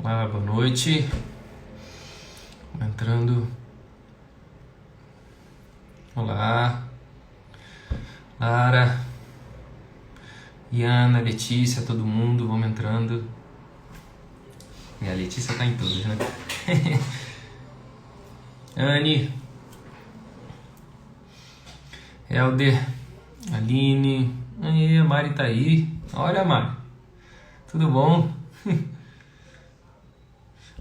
Olá, boa noite. Entrando. Olá. Lara. Iana, Letícia, todo mundo, vamos entrando. E a Letícia tá em todos, né? Anne. Helder. Aline. Aí, a Mari tá aí. Olha, Mari. Tudo bom?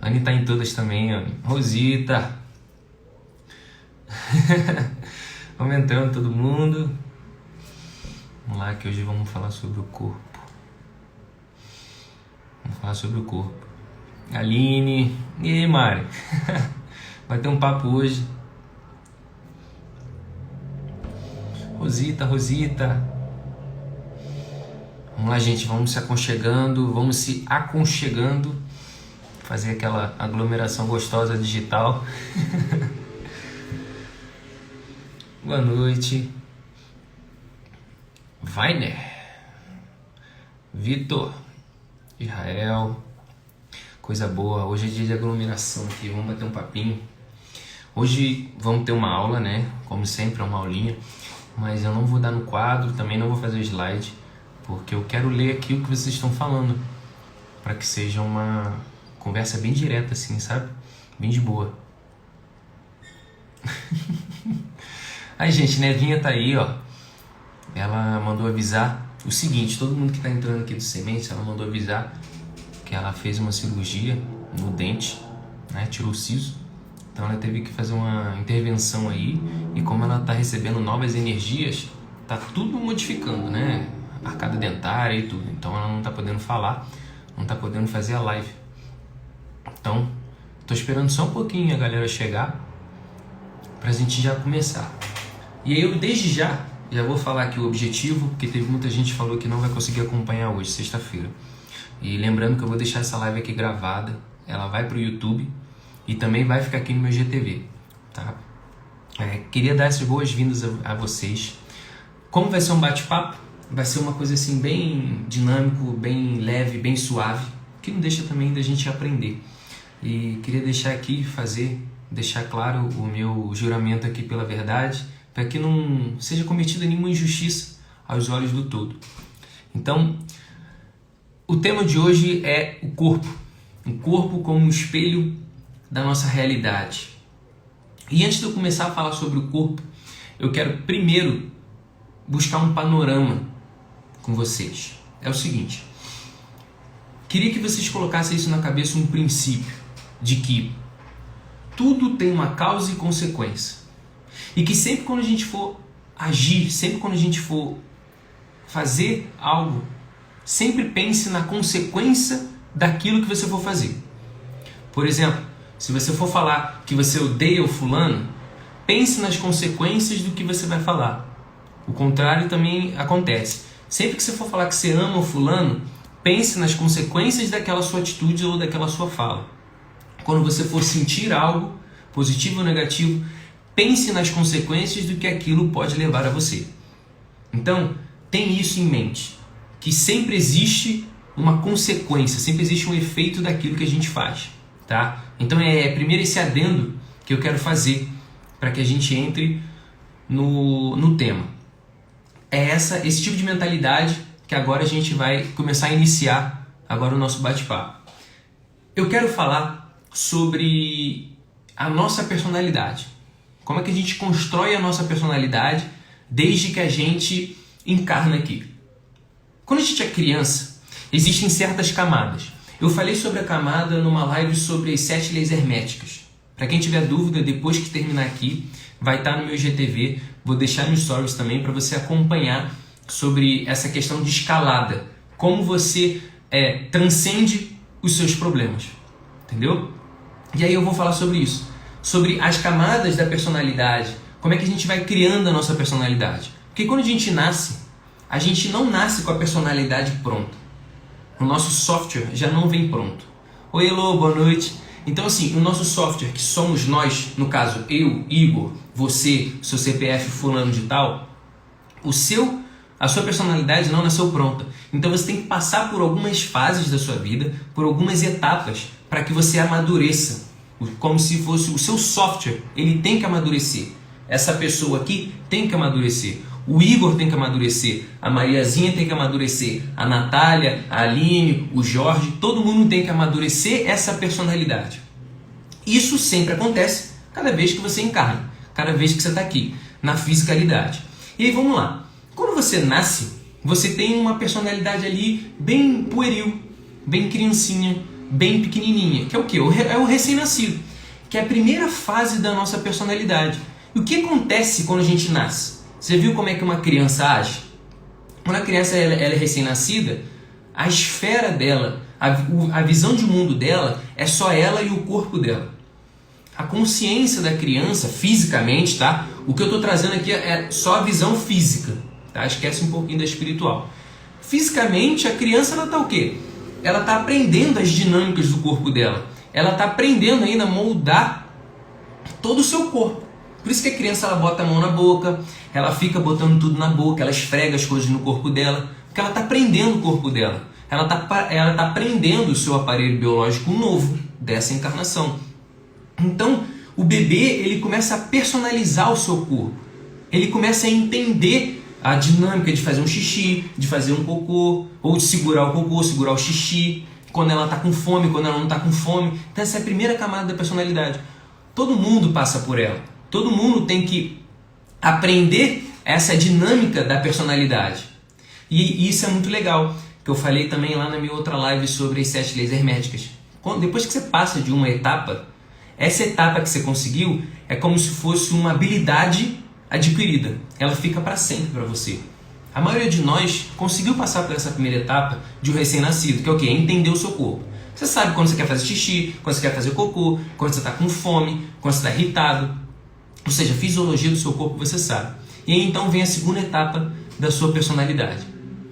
Anne tá em todas também, Anne. Rosita. Vamos entrando todo mundo. Vamos lá, que hoje vamos falar sobre o corpo. Vamos falar sobre o corpo. Aline. E aí, Mari? Vai ter um papo hoje. Rosita. Vamos lá, gente. Vamos se aconchegando. Fazer aquela aglomeração gostosa digital. Boa noite. Vainer. Vitor. Israel. Coisa boa. Hoje é dia de aglomeração aqui. Vamos bater um papinho. Hoje vamos ter uma aula, né? Como sempre, é uma aulinha. Mas eu não vou dar no quadro, também não vou fazer o slide. Porque eu quero ler aqui o que vocês estão falando. Para que seja uma conversa bem direta, assim, sabe? Bem de boa. Aí, gente, Nevinha tá aí, ó. Ela mandou avisar o seguinte: todo mundo que tá entrando aqui do Sementes, ela mandou avisar que ela fez uma cirurgia no dente, né? Tirou o siso. Então ela teve que fazer uma intervenção aí. E como ela tá recebendo novas energias, tá tudo modificando, né? Arcada dentária e tudo. Então ela não tá podendo falar, não tá podendo fazer a live. Então, tô esperando só um pouquinho a galera chegar pra gente já começar. E aí eu desde já vou falar aqui o objetivo, porque teve muita gente que falou que não vai conseguir acompanhar hoje, sexta-feira. E lembrando que eu vou deixar essa live aqui gravada, ela vai pro YouTube e também vai ficar aqui no meu GTV, tá? Queria dar essas boas-vindas a vocês. Como vai ser um bate-papo, vai ser uma coisa assim bem dinâmico, bem leve, bem suave, que não deixa também da gente aprender. E queria deixar claro o meu juramento aqui pela verdade, para que não seja cometida nenhuma injustiça aos olhos do todo. Então, o tema de hoje é o corpo. O corpo como um espelho da nossa realidade. E antes de eu começar a falar sobre o corpo, eu quero primeiro buscar um panorama com vocês. É o seguinte: queria que vocês colocassem isso na cabeça, um princípio de que tudo tem uma causa e consequência. E que sempre quando a gente for agir, sempre quando a gente for fazer algo, sempre pense na consequência daquilo que você for fazer. Por exemplo, se você for falar que você odeia o fulano, pense nas consequências do que você vai falar. O contrário também acontece. Sempre que você for falar que você ama o fulano, pense nas consequências daquela sua atitude ou daquela sua fala. Quando você for sentir algo, positivo ou negativo, pense nas consequências do que aquilo pode levar a você. Então, tem isso em mente, que sempre existe uma consequência, sempre existe um efeito daquilo que a gente faz, tá? Então é primeiro esse adendo que eu quero fazer para que a gente entre no tema. É esse tipo de mentalidade que agora a gente vai começar a iniciar agora o nosso bate-papo. Eu quero falar sobre a nossa personalidade. Como é que a gente constrói a nossa personalidade desde que a gente encarna aqui. Quando a gente é criança, existem certas camadas. Eu falei sobre a camada numa live sobre as 7 leis herméticas. Para quem tiver dúvida, depois que terminar aqui, vai estar no meu GTV. Vou deixar nos stories também para você acompanhar sobre essa questão de escalada. Como você transcende os seus problemas. Entendeu? E aí eu vou falar sobre isso. Sobre as camadas da personalidade. Como é que a gente vai criando a nossa personalidade. Porque quando a gente não nasce com a personalidade pronta. O nosso software já não vem pronto. Oi, Elô, boa noite. Então assim, o nosso software, que somos nós, no caso eu, Igor, você, seu CPF fulano de tal, A sua personalidade não nasceu pronta. Então você tem que passar por algumas fases da sua vida, por algumas etapas, para que você amadureça. Como se fosse o seu software, ele tem que amadurecer. Essa pessoa aqui tem que amadurecer. O Igor tem que amadurecer, a Mariazinha tem que amadurecer, a Natália, a Aline, o Jorge, todo mundo tem que amadurecer essa personalidade. Isso sempre acontece cada vez que você encarna, cada vez que você está aqui, na fisicalidade. E aí vamos lá. Quando você nasce, você tem uma personalidade ali bem pueril, bem criancinha, bem pequenininha, que é o quê? É o recém-nascido, que é a primeira fase da nossa personalidade. E o que acontece quando a gente nasce? Você viu como é que uma criança age? Quando a criança ela é recém-nascida, a esfera dela, a visão de mundo dela é só ela e o corpo dela. A consciência da criança, fisicamente, tá? O que eu estou trazendo aqui é só a visão física, tá? Esquece um pouquinho da espiritual. Fisicamente, a criança ela está o quê? Ela está aprendendo as dinâmicas do corpo dela. Ela está aprendendo ainda a moldar todo o seu corpo. Por isso que a criança ela bota a mão na boca, ela fica botando tudo na boca, ela esfrega as coisas no corpo dela, porque ela está aprendendo o corpo dela. Ela tá aprendendo o seu aparelho biológico novo dessa encarnação. Então, o bebê ele começa a personalizar o seu corpo. Ele começa a entender a dinâmica de fazer um xixi, de fazer um cocô, ou de segurar o cocô, segurar o xixi, quando ela está com fome, quando ela não está com fome. Então, essa é a primeira camada da personalidade. Todo mundo passa por ela. Todo mundo tem que aprender essa dinâmica da personalidade. E isso é muito legal, que eu falei também lá na minha outra live sobre as 7 leis herméticas. Depois que você passa de uma etapa, essa etapa que você conseguiu é como se fosse uma habilidade adquirida. Ela fica para sempre para você. A maioria de nós conseguiu passar por essa primeira etapa de um recém-nascido, que é o quê? É entender o seu corpo. Você sabe quando você quer fazer xixi, quando você quer fazer cocô, quando você está com fome, quando você está irritado. Ou seja, a fisiologia do seu corpo você sabe. E aí então vem a segunda etapa da sua personalidade.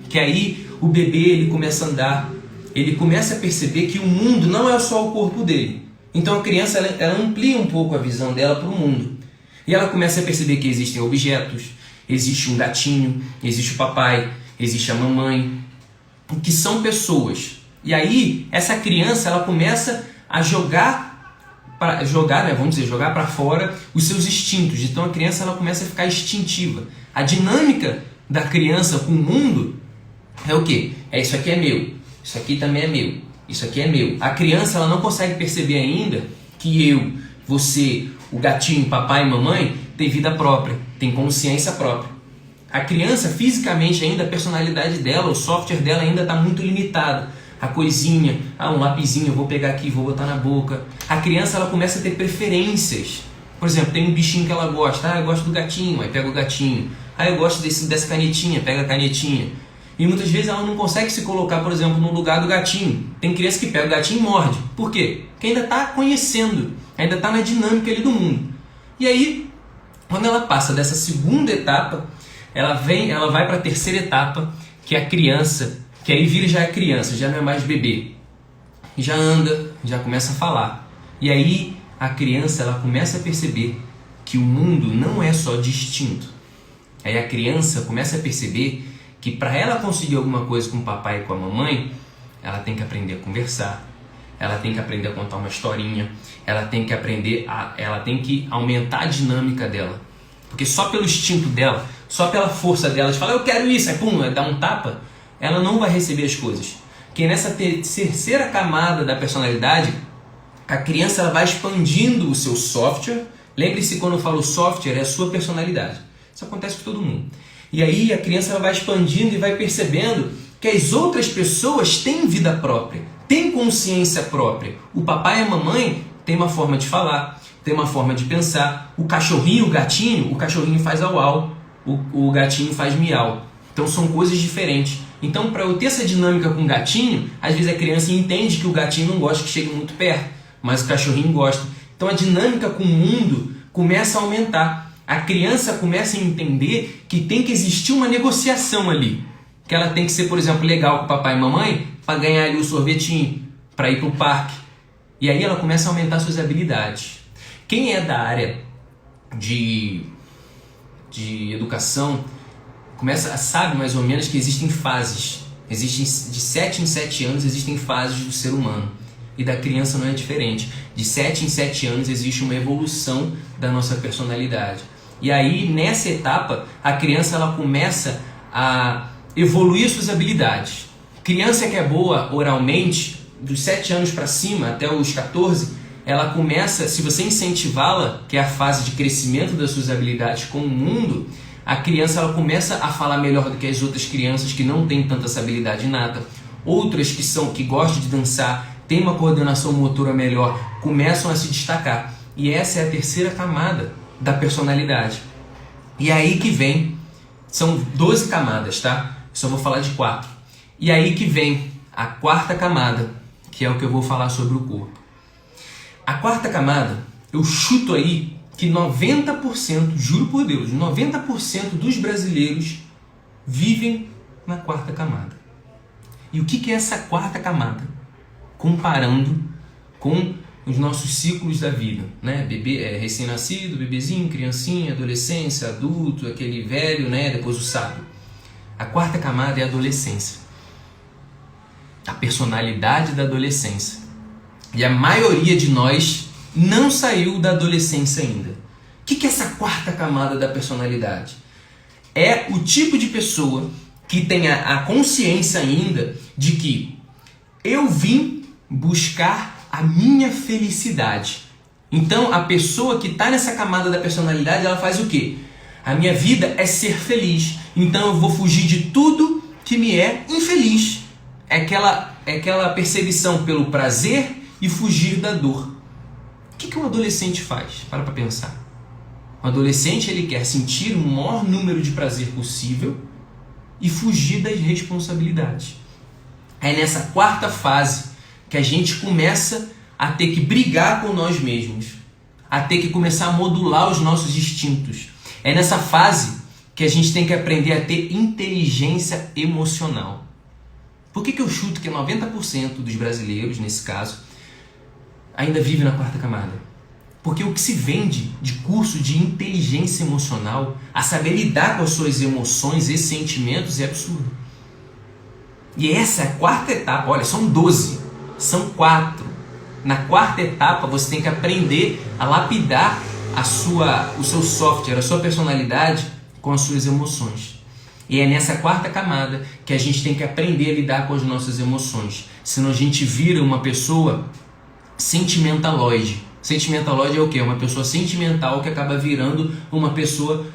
Que aí o bebê ele começa a andar, ele começa a perceber que o mundo não é só o corpo dele. Então a criança ela amplia um pouco a visão dela para o mundo. E ela começa a perceber que existem objetos, existe um gatinho, existe o papai, existe a mamãe, que são pessoas. E aí essa criança ela começa a jogar para fora os seus instintos. Então a criança ela começa a ficar instintiva. A dinâmica da criança com o mundo é o quê? Isso aqui é meu, isso aqui também é meu, isso aqui é meu. A criança ela não consegue perceber ainda que eu, você, o gatinho, papai e mamãe tem vida própria, tem consciência própria. A criança fisicamente ainda, a personalidade dela, o software dela ainda está muito limitado. A coisinha, um lapisinho, eu vou pegar aqui, vou botar na boca. A criança ela começa a ter preferências. Por exemplo, tem um bichinho que ela gosta. Eu gosto do gatinho, aí pega o gatinho. Eu gosto dessa canetinha, pega a canetinha. E muitas vezes ela não consegue se colocar, por exemplo, no lugar do gatinho. Tem criança que pega o gatinho e morde. Por quê? Porque ainda está conhecendo, ainda está na dinâmica ali do mundo. E aí, quando ela passa dessa segunda etapa, ela vai para a terceira etapa, que é a criança. Que aí vira já é criança, já não é mais bebê. Já anda, já começa a falar. E aí a criança ela começa a perceber que o mundo não é só distinto. Aí a criança começa a perceber que para ela conseguir alguma coisa com o papai e com a mamãe, ela tem que aprender a conversar, ela tem que aprender a contar uma historinha, ela tem que aumentar a dinâmica dela. Porque só pelo instinto dela, só pela força dela de falar eu quero isso, aí pum, dá um tapa, ela não vai receber as coisas. Porque nessa terceira camada da personalidade, a criança ela vai expandindo o seu software. Lembre-se, quando eu falo software, é a sua personalidade. Isso acontece com todo mundo. E aí a criança ela vai expandindo e vai percebendo que as outras pessoas têm vida própria, têm consciência própria. O papai e a mamãe têm uma forma de falar, têm uma forma de pensar. O cachorrinho, o cachorrinho faz au-au, o gatinho faz miau. Então são coisas diferentes. Então, para eu ter essa dinâmica com o gatinho, às vezes a criança entende que o gatinho não gosta que chegue muito perto, mas o cachorrinho gosta. Então a dinâmica com o mundo começa a aumentar. A criança começa a entender que tem que existir uma negociação ali. Que ela tem que ser, por exemplo, legal com o papai e mamãe para ganhar ali o sorvetinho, para ir para o parque. E aí ela começa a aumentar suas habilidades. Quem é da área de educação sabe mais ou menos que existem fases. Existem de 7 em 7 anos existem fases do ser humano. E da criança não é diferente. De 7 em 7 anos existe uma evolução da nossa personalidade. E aí, nessa etapa, a criança ela começa a evoluir suas habilidades. Criança que é boa oralmente, dos 7 anos para cima até os 14, ela começa, se você incentivá-la, que é a fase de crescimento das suas habilidades com o mundo, a criança ela começa a falar melhor do que as outras crianças que não têm tanta essa habilidade inata. Outras que gostam de dançar, têm uma coordenação motora melhor, começam a se destacar. E essa é a terceira camada da personalidade. E aí que vem, são 12 camadas, tá? Só vou falar de 4. E aí que vem a quarta camada, que é o que eu vou falar sobre o corpo. A quarta camada, eu chuto aí que 90%, juro por Deus, 90% dos brasileiros vivem na quarta camada. E o que é essa quarta camada? Comparando com os nossos ciclos da vida, né? Bebê, recém-nascido, bebezinho, criancinha, adolescência, adulto, aquele velho, né? Depois o sábio. A quarta camada é a adolescência. A personalidade da adolescência. E a maioria de nós não saiu da adolescência ainda. O que é essa quarta camada da personalidade? É o tipo de pessoa que tem a consciência ainda de que eu vim buscar a minha felicidade. Então, a pessoa que está nessa camada da personalidade, ela faz o quê? A minha vida é ser feliz. Então, eu vou fugir de tudo que me é infeliz. É aquela perseguição pelo prazer e fugir da dor. O que um adolescente faz? Para pensar. O adolescente ele quer sentir o maior número de prazer possível e fugir das responsabilidades. É nessa quarta fase que a gente começa a ter que brigar com nós mesmos, a ter que começar a modular os nossos instintos. É nessa fase que a gente tem que aprender a ter inteligência emocional. Por que eu chuto que 90% dos brasileiros, nesse caso, ainda vive na quarta camada? Porque o que se vende de curso de inteligência emocional, a saber lidar com as suas emoções e sentimentos, é absurdo. E essa é a quarta etapa. Olha, são 12, são 4. Na quarta etapa você tem que aprender a lapidar o seu software, a sua personalidade com as suas emoções. E é nessa quarta camada que a gente tem que aprender a lidar com as nossas emoções. Senão a gente vira uma pessoa sentimentaloide. Sentimentaloide é o quê? É uma pessoa sentimental que acaba virando uma pessoa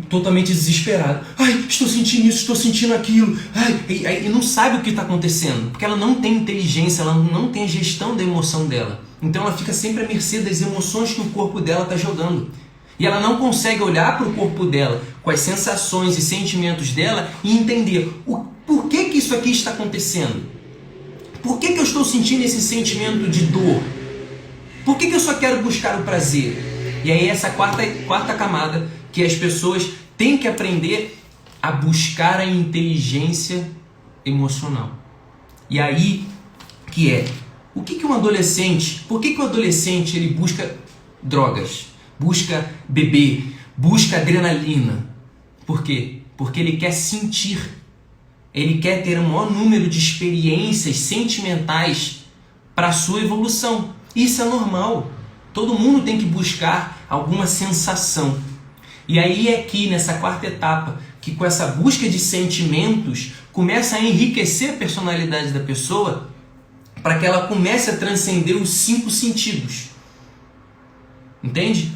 totalmente desesperada. Ai, estou sentindo isso, estou sentindo aquilo. Ai, e não sabe o que está acontecendo. Porque ela não tem inteligência, ela não tem a gestão da emoção dela. Então ela fica sempre à mercê das emoções que o corpo dela está jogando. E ela não consegue olhar para o corpo dela, com as sensações e sentimentos dela e entender por que isso aqui está acontecendo. Por que eu estou sentindo esse sentimento de dor? Por que eu só quero buscar o prazer? E aí essa quarta camada que as pessoas têm que aprender a buscar a inteligência emocional. E aí que é, por que um adolescente ele busca drogas, busca beber, busca adrenalina? Por quê? Porque ele quer sentir, ele quer ter um maior número de experiências sentimentais para a sua evolução. Isso é normal, todo mundo tem que buscar alguma sensação. E aí é aqui nessa quarta etapa que com essa busca de sentimentos começa a enriquecer a personalidade da pessoa para que ela comece a transcender os 5 sentidos. Entende?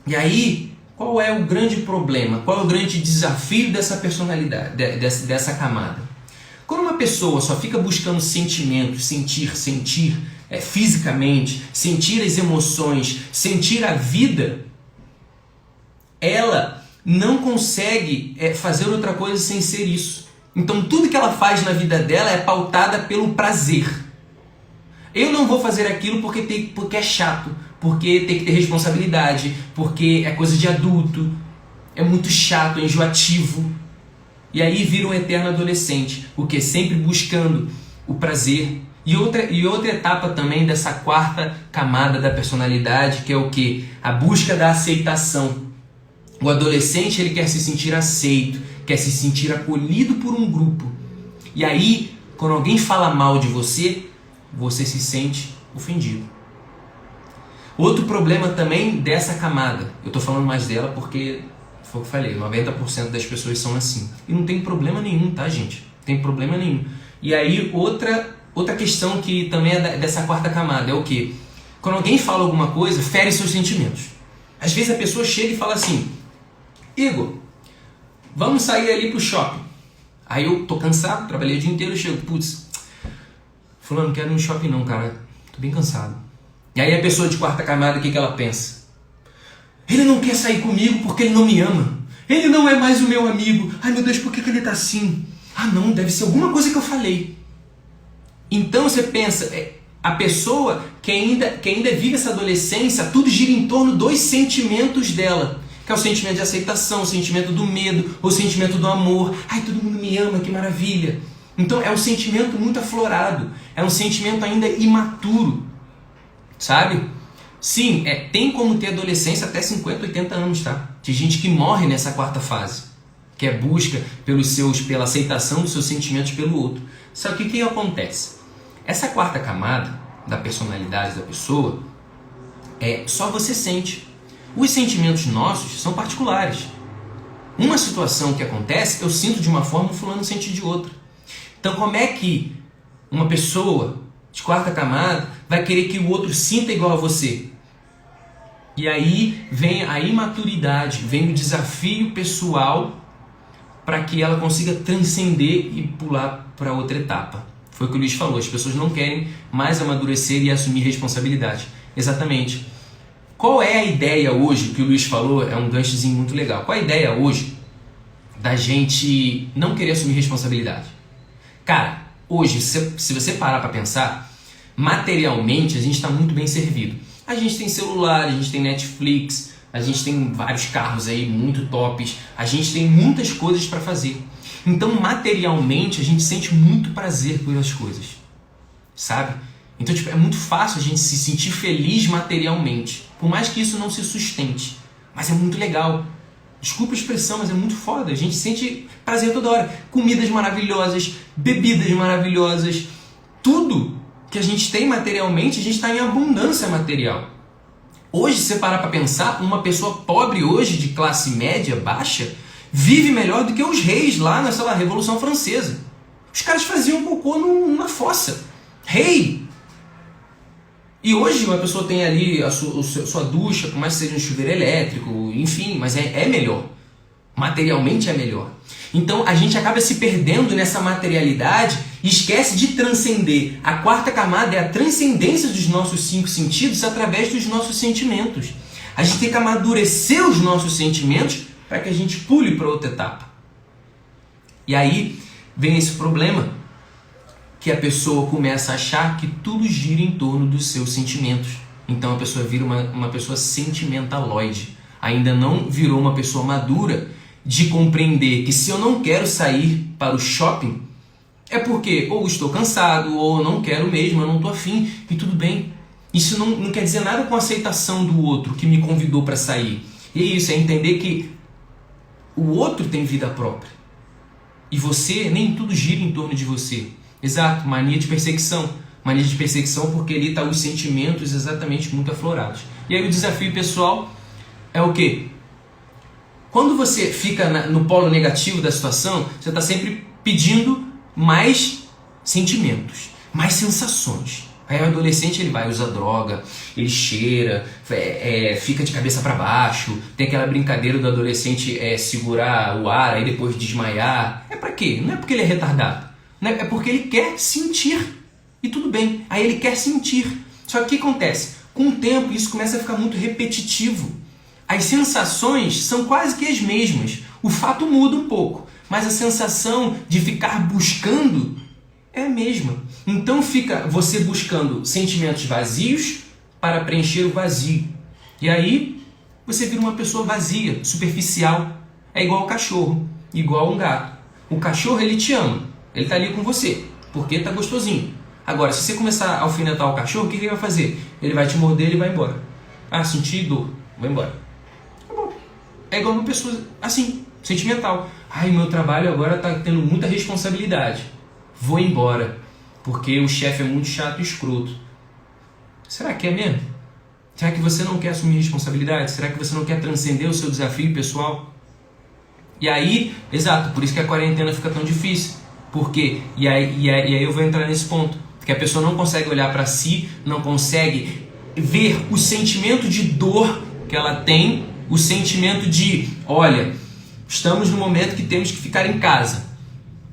E aí, qual é o grande problema? Qual é o grande desafio dessa personalidade, dessa camada? Quando uma pessoa só fica buscando sentimentos, sentir fisicamente, sentir as emoções, sentir a vida, ela não consegue fazer outra coisa sem ser isso. Então tudo que ela faz na vida dela é pautada pelo prazer. Eu não vou fazer aquilo porque é chato, porque tem que ter responsabilidade, porque é coisa de adulto, é muito chato, é enjoativo. E aí vira um eterno adolescente, porque sempre buscando o prazer. E outra etapa também dessa quarta camada da personalidade, que é o quê? A busca da aceitação. O adolescente, ele quer se sentir aceito, quer se sentir acolhido por um grupo. E aí, quando alguém fala mal de você, você se sente ofendido. Outro problema também dessa camada, eu estou falando mais dela porque, foi o que eu falei, 90% das pessoas são assim. E não tem problema nenhum, tá, gente? Não tem problema nenhum. E aí, outra questão que também é dessa quarta camada é o quê? Quando alguém fala alguma coisa, fere seus sentimentos. Às vezes a pessoa chega e fala assim: Igor, vamos sair ali pro shopping. Aí eu tô cansado, trabalhei o dia inteiro, eu chego, putz, fulano, não quero ir no shopping não, cara, tô bem cansado. E aí a pessoa de quarta camada, o que ela pensa? Ele não quer sair comigo porque ele não me ama. Ele não é mais o meu amigo. Ai meu Deus, por que ele tá assim? Ah não, deve ser alguma coisa que eu falei. Então você pensa, a pessoa que ainda vive essa adolescência, tudo gira em torno dos sentimentos dela. Que é o sentimento de aceitação, o sentimento do medo, o sentimento do amor. Ai, todo mundo me ama, que maravilha. Então é um sentimento muito aflorado, é um sentimento ainda imaturo, sabe? Sim, tem como ter adolescência até 50, 80 anos, tá? Tem gente que morre nessa quarta fase, que é busca pela aceitação dos seus sentimentos pelo outro. Só que o que acontece? Essa quarta camada da personalidade da pessoa, só você sente. Os sentimentos nossos são particulares. Uma situação que acontece, eu sinto de uma forma, o fulano sente de outra. Então como é que uma pessoa de quarta camada vai querer que o outro sinta igual a você? E aí vem a imaturidade, vem o desafio pessoal para que ela consiga transcender e pular para outra etapa. Foi o que o Luiz falou, as pessoas não querem mais amadurecer e assumir responsabilidade. Exatamente. Qual é a ideia hoje, que o Luiz falou, é um ganchozinho muito legal. Qual é a ideia hoje da gente não querer assumir responsabilidade? Cara, hoje, se você parar para pensar, materialmente a gente está muito bem servido. A gente tem celular, a gente tem Netflix, a gente tem vários carros aí muito tops, a gente tem muitas coisas para fazer. Então, materialmente, a gente sente muito prazer pelas coisas, sabe? Então, é muito fácil a gente se sentir feliz materialmente, por mais que isso não se sustente. Mas é muito legal. Desculpa a expressão, mas é muito foda. A gente sente prazer toda hora. Comidas maravilhosas, bebidas maravilhosas. Tudo que a gente tem materialmente, a gente está em abundância material. Hoje, se você parar para pensar, uma pessoa pobre hoje, de classe média, baixa, vive melhor do que os reis lá na Revolução Francesa. Os caras faziam cocô numa fossa. Rei! E hoje uma pessoa tem ali a sua ducha, por mais que seja um chuveiro elétrico, enfim, mas é melhor. Materialmente é melhor. Então a gente acaba se perdendo nessa materialidade e esquece de transcender. A quarta camada é a transcendência dos nossos 5 sentidos através dos nossos sentimentos. A gente tem que amadurecer os nossos sentimentos para que a gente pule para outra etapa. E aí vem esse problema, que a pessoa começa a achar que tudo gira em torno dos seus sentimentos. Então a pessoa vira uma pessoa sentimentaloide. Ainda não virou uma pessoa madura de compreender que se eu não quero sair para o shopping, é porque ou estou cansado, ou não quero mesmo, eu não estou afim, e tudo bem. Isso não quer dizer nada com a aceitação do outro que me convidou para sair. E isso é entender que o outro tem vida própria. E você, nem tudo gira em torno de você. Exato, mania de perseguição. Mania de perseguição porque ali estão os sentimentos exatamente muito aflorados. E aí o desafio pessoal é o quê? Quando você fica no polo negativo da situação, você está sempre pedindo mais sentimentos, mais sensações. Aí o adolescente ele vai, usa droga, ele cheira, fica de cabeça para baixo, tem aquela brincadeira do adolescente segurar o ar e depois desmaiar. É para quê? Não é porque ele é retardado. É porque ele quer sentir. E tudo bem, aí ele quer sentir. Só que o que acontece? Com o tempo isso começa a ficar muito repetitivo. As sensações são quase que as mesmas. O fato muda um pouco, mas a sensação de ficar buscando é a mesma. Então fica você buscando sentimentos vazios para preencher o vazio. E aí você vira uma pessoa vazia, superficial. É igual ao cachorro, igual um gato. O cachorro ele te ama. Ele está ali com você, porque está gostosinho. Agora, se você começar a alfinetar o cachorro, o que ele vai fazer? Ele vai te morder e ele vai embora. Ah, senti dor, vai embora. Acabou. é igual uma pessoa assim, sentimental. Ai, meu trabalho agora tá tendo muita responsabilidade. Vou embora, porque o chefe é muito chato e escroto. Será que é mesmo? Será que você não quer assumir responsabilidade? Será que você não quer transcender o seu desafio pessoal? E aí, exato, por isso que a quarentena fica tão difícil. Por quê? E aí eu vou entrar nesse ponto. Que a pessoa não consegue olhar para si, não consegue ver o sentimento de dor que ela tem, o sentimento de, olha, estamos no momento que temos que ficar em casa.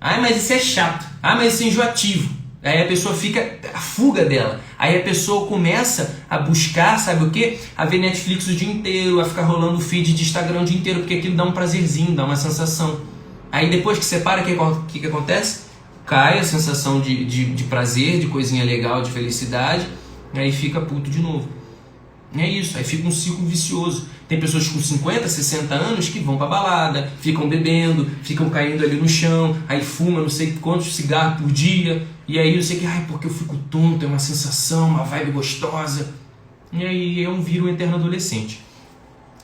Ah, mas isso é chato. Ah, mas isso é enjoativo. Aí a pessoa fica, a fuga dela. Aí a pessoa começa a buscar, sabe o quê? A ver Netflix o dia inteiro, a ficar rolando o feed de Instagram o dia inteiro, porque aquilo dá um prazerzinho, dá uma sensação. Aí depois que separa, o que acontece? Cai a sensação de prazer, de coisinha legal, de felicidade, e aí fica puto de novo. E é isso, aí fica um ciclo vicioso. Tem pessoas com 50, 60 anos que vão pra balada, ficam bebendo, ficam caindo ali no chão, aí fuma não sei quantos cigarros por dia, e aí não sei o que, ai, porque eu fico tonto, é uma sensação, uma vibe gostosa. E aí vira um eterno adolescente.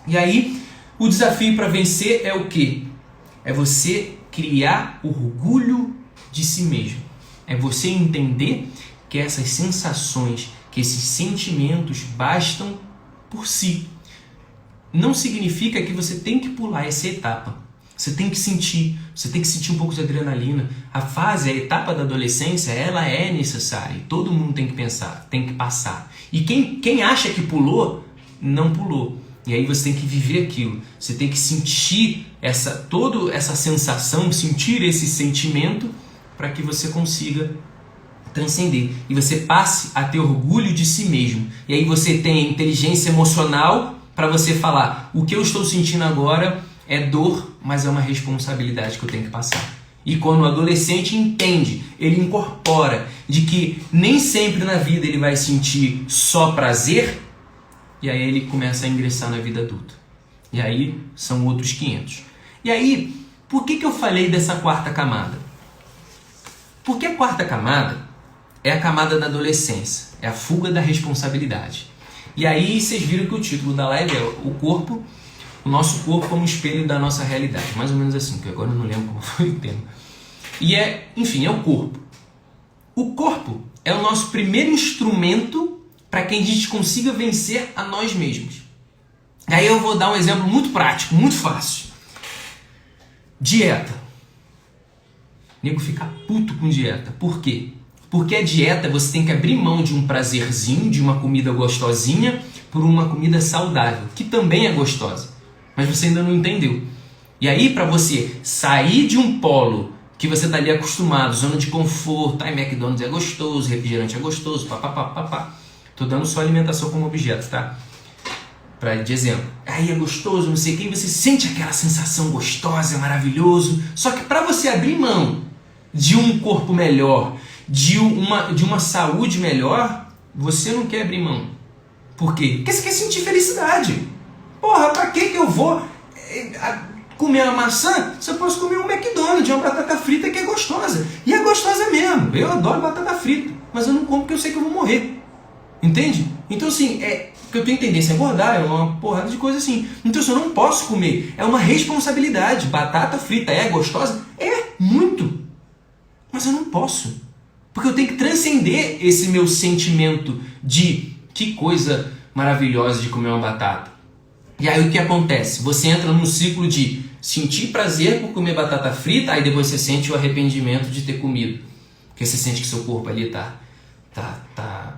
E aí, o desafio para vencer é o quê? É você criar orgulho de si mesmo. É você entender que essas sensações, que esses sentimentos bastam por si. Não significa que você tem que pular essa etapa. Você tem que sentir um pouco de adrenalina. A etapa da adolescência, ela é necessária. Todo mundo tem que pensar, tem que passar. E quem acha que pulou, não pulou. E aí você tem que viver aquilo. Você tem que sentir toda essa sensação, sentir esse sentimento para que você consiga transcender. E você passe a ter orgulho de si mesmo. E aí você tem a inteligência emocional para você falar, o que eu estou sentindo agora é dor, mas é uma responsabilidade que eu tenho que passar. E quando o adolescente entende, ele incorpora de que nem sempre na vida ele vai sentir só prazer, e aí ele começa a ingressar na vida adulta. E aí são outros 500. E aí, por que eu falei dessa quarta camada? Porque a quarta camada é a camada da adolescência, é a fuga da responsabilidade. E aí vocês viram que o título da live é o nosso corpo como espelho da nossa realidade. Mais ou menos assim, que agora eu não lembro como foi o tema. E é o corpo. O corpo é o nosso primeiro instrumento para que a gente consiga vencer a nós mesmos. Aí eu vou dar um exemplo muito prático, muito fácil. Dieta. O nego fica puto com dieta. Por quê? Porque a dieta você tem que abrir mão de um prazerzinho, de uma comida gostosinha, por uma comida saudável, que também é gostosa. Mas você ainda não entendeu. E aí, para você sair de um polo que você está ali acostumado, zona de conforto, McDonald's é gostoso, refrigerante é gostoso, papapá. Tô dando só alimentação como objeto, tá? De exemplo. Aí é gostoso, não sei o que, você sente aquela sensação gostosa, é maravilhoso. Só que para você abrir mão de um corpo melhor, de uma saúde melhor, você não quer abrir mão. Por quê? Porque você quer sentir felicidade. Porra, pra que eu vou comer uma maçã se eu posso comer um McDonald's, uma batata frita que é gostosa? E é gostosa mesmo. Eu adoro batata frita, mas eu não como porque eu sei que eu vou morrer. Entende? Então assim, que eu tenho tendência a engordar, é uma porrada de coisa assim. Então assim, eu não posso comer. É uma responsabilidade. Batata frita é gostosa? É, muito. Mas eu não posso. Porque eu tenho que transcender esse meu sentimento de que coisa maravilhosa de comer uma batata. E aí o que acontece? Você entra num ciclo de sentir prazer por comer batata frita, aí depois você sente o arrependimento de ter comido. Porque você sente que seu corpo ali tá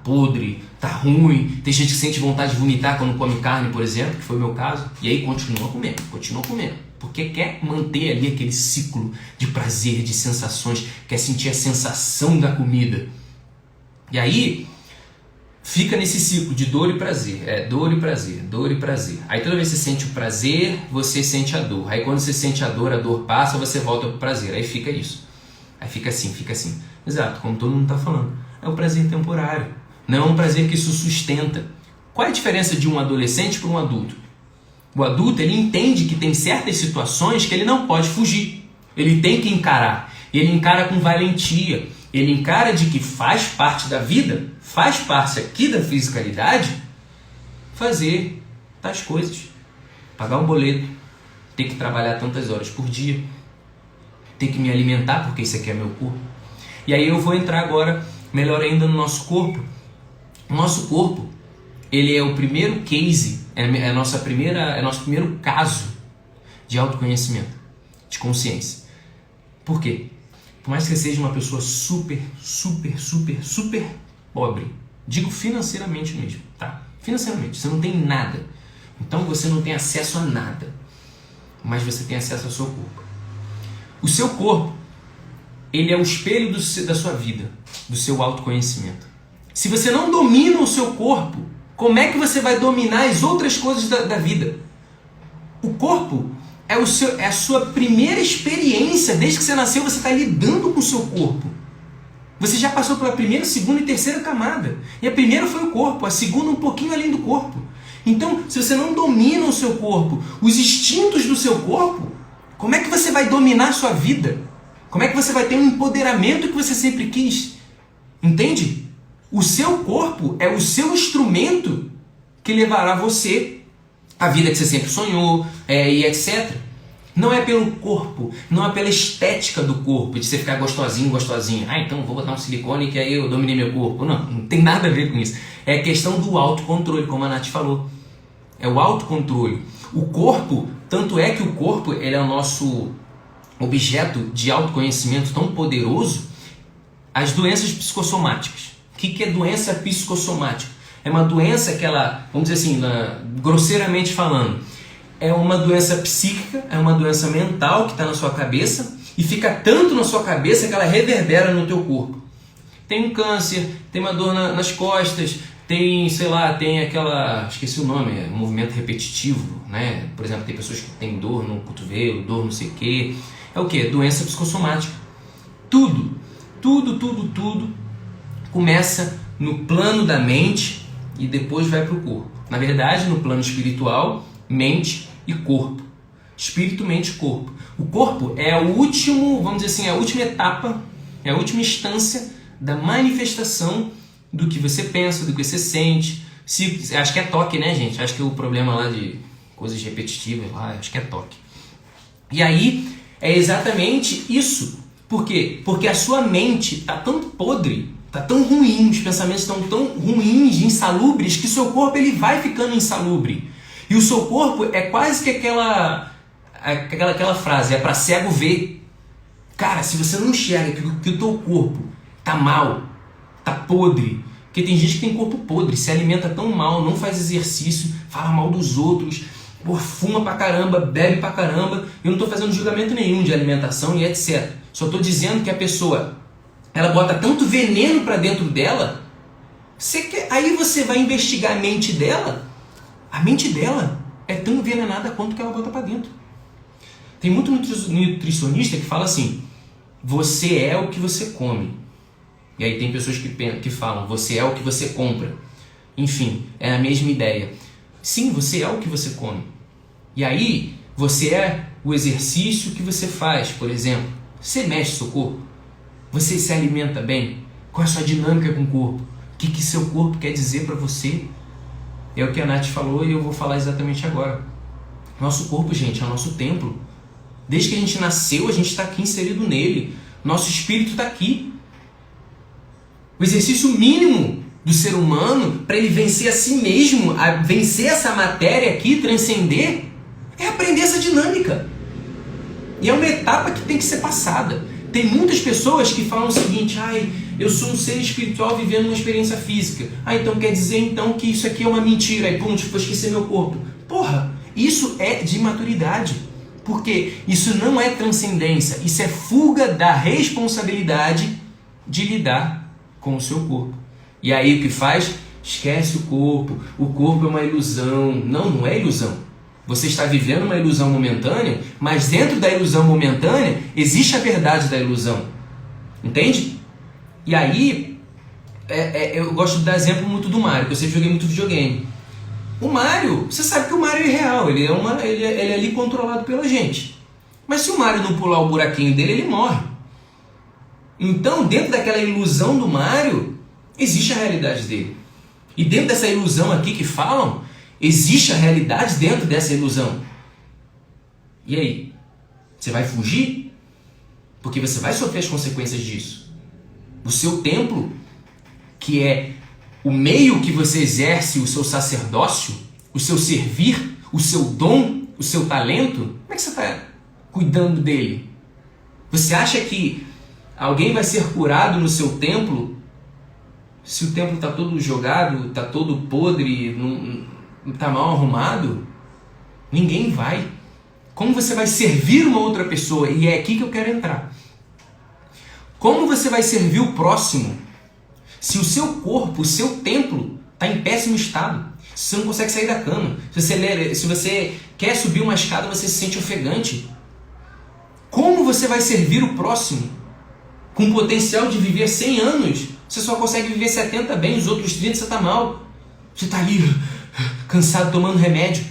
podre, tá ruim. Tem gente que sente vontade de vomitar quando come carne, por exemplo, que foi o meu caso. E aí continua comendo. Porque quer manter ali aquele ciclo de prazer, de sensações, quer sentir a sensação da comida. E aí fica nesse ciclo de dor e prazer. Dor e prazer, dor e prazer. Aí toda vez que você sente o prazer, você sente a dor. Aí quando você sente a dor passa, você volta pro prazer. Aí fica isso. Aí fica assim. Exato, como todo mundo está falando. É um prazer temporário. Não é um prazer que isso sustenta. Qual é a diferença de um adolescente para um adulto? O adulto, ele entende que tem certas situações que ele não pode fugir. Ele tem que encarar. Ele encara com valentia. Ele encara de que faz parte da vida, faz parte aqui da fisicalidade, fazer tais coisas. Pagar um boleto, ter que trabalhar tantas horas por dia, ter que me alimentar, porque isso aqui é meu corpo. E aí eu vou entrar agora, melhor ainda, no nosso corpo. O nosso corpo, ele é o primeiro case, é nosso primeiro caso de autoconhecimento, de consciência. Por quê? Por mais que você seja uma pessoa super pobre, digo financeiramente mesmo, tá? Financeiramente, você não tem nada. Então você não tem acesso a nada, mas você tem acesso ao seu corpo. O seu corpo, ele é o espelho da sua vida, do seu autoconhecimento. Se você não domina o seu corpo, como é que você vai dominar as outras coisas da vida? O corpo é a sua primeira experiência. Desde que você nasceu, você está lidando com o seu corpo. Você já passou pela primeira, segunda e terceira camada. E a primeira foi o corpo, a segunda um pouquinho além do corpo. Então, se você não domina o seu corpo, os instintos do seu corpo, como é que você vai dominar a sua vida? Como é que você vai ter um empoderamento que você sempre quis? Entende? O seu corpo é o seu instrumento que levará você à vida que você sempre sonhou, e etc. Não é pelo corpo, não é pela estética do corpo, de você ficar gostosinho. Então vou botar um silicone que aí eu dominei meu corpo. Não tem nada a ver com isso. É a questão do autocontrole, como a Nath falou. É o autocontrole. O corpo, tanto é que o corpo ele é o nosso objeto de autoconhecimento tão poderoso. As doenças psicossomáticas. O que é doença psicossomática? É uma doença que ela, vamos dizer assim, grosseiramente falando, é uma doença psíquica, é uma doença mental que está na sua cabeça e fica tanto na sua cabeça que ela reverbera no teu corpo. Tem um câncer, tem uma dor nas costas, tem, tem aquela, esqueci o nome, um movimento repetitivo, né? Por exemplo, tem pessoas que têm dor no cotovelo, dor não sei o quê. É o quê? Doença psicossomática. Tudo começa no plano da mente e depois vai para o corpo. Na verdade, no plano espiritual, mente e corpo. Espírito, mente e corpo. O corpo é o último, vamos dizer assim, a última etapa, é a última instância da manifestação do que você pensa, do que você sente. Acho que é toque, né, gente? Acho que o problema lá de coisas repetitivas, acho que é toque. E aí, é exatamente isso. Por quê? Porque a sua mente está tão podre, está tão ruim, os pensamentos estão tão ruins, insalubres, que o seu corpo ele vai ficando insalubre. E o seu corpo é quase que aquela frase, é para cego ver. Cara, se você não enxerga que o teu corpo tá mal, tá podre, porque tem gente que tem corpo podre, se alimenta tão mal, não faz exercício, fala mal dos outros, fuma pra caramba, bebe pra caramba. Eu não tô fazendo julgamento nenhum de alimentação e etc. Só tô dizendo que a pessoa, ela bota tanto veneno pra dentro dela, aí você vai investigar a mente dela é tão envenenada quanto que ela bota pra dentro. Tem muito nutricionista que fala assim, você é o que você come. E aí tem pessoas que falam, você é o que você compra. Enfim, é a mesma ideia. Sim, você é o que você come. E aí, você é o exercício que você faz, por exemplo. Você mexe seu corpo? Você se alimenta bem? Qual é a sua dinâmica com o corpo? O que seu corpo quer dizer para você? É o que a Nath falou e eu vou falar exatamente agora. Nosso corpo, gente, é o nosso templo. Desde que a gente nasceu, a gente está aqui inserido nele. Nosso espírito está aqui. O exercício mínimo do ser humano para ele vencer a si mesmo, a vencer essa matéria aqui, transcender, é aprender essa dinâmica. E é uma etapa que tem que ser passada. Tem muitas pessoas que falam o seguinte, eu sou um ser espiritual vivendo uma experiência física. Então quer dizer então que isso aqui é uma mentira. Aí vou esquecer meu corpo. Porra, isso é de maturidade. Porque isso não é transcendência. Isso é fuga da responsabilidade de lidar com o seu corpo. E aí o que faz? Esquece o corpo. O corpo é uma ilusão. Não é ilusão. Você está vivendo uma ilusão momentânea, mas dentro da ilusão momentânea existe a verdade da ilusão. Entende? E aí, eu gosto de dar exemplo muito do Mario, porque eu sempre joguei muito videogame. O Mario, você sabe que o Mario é real, ele é ali controlado pela gente. Mas se o Mario não pular o buraquinho dele, ele morre. Então, dentro daquela ilusão do Mario, existe a realidade dele. E dentro dessa ilusão aqui que falam, existe a realidade dentro dessa ilusão. E aí? Você vai fugir? Porque você vai sofrer as consequências disso. O seu templo, que é o meio que você exerce o seu sacerdócio, o seu servir, o seu dom, o seu talento, como é que você está cuidando dele? Você acha que alguém vai ser curado no seu templo se o templo está todo jogado, está todo podre, não está mal arrumado? Ninguém vai. Como você vai servir uma outra pessoa? E é aqui que eu quero entrar. Como você vai servir o próximo se o seu corpo, o seu templo está em péssimo estado? Se você não consegue sair da cama, se você quer subir uma escada, você se sente ofegante. Como você vai servir o próximo? Com o potencial de viver 100 anos, você só consegue viver 70 bem, os outros 30 você está mal. Você está ali, cansado, tomando remédio.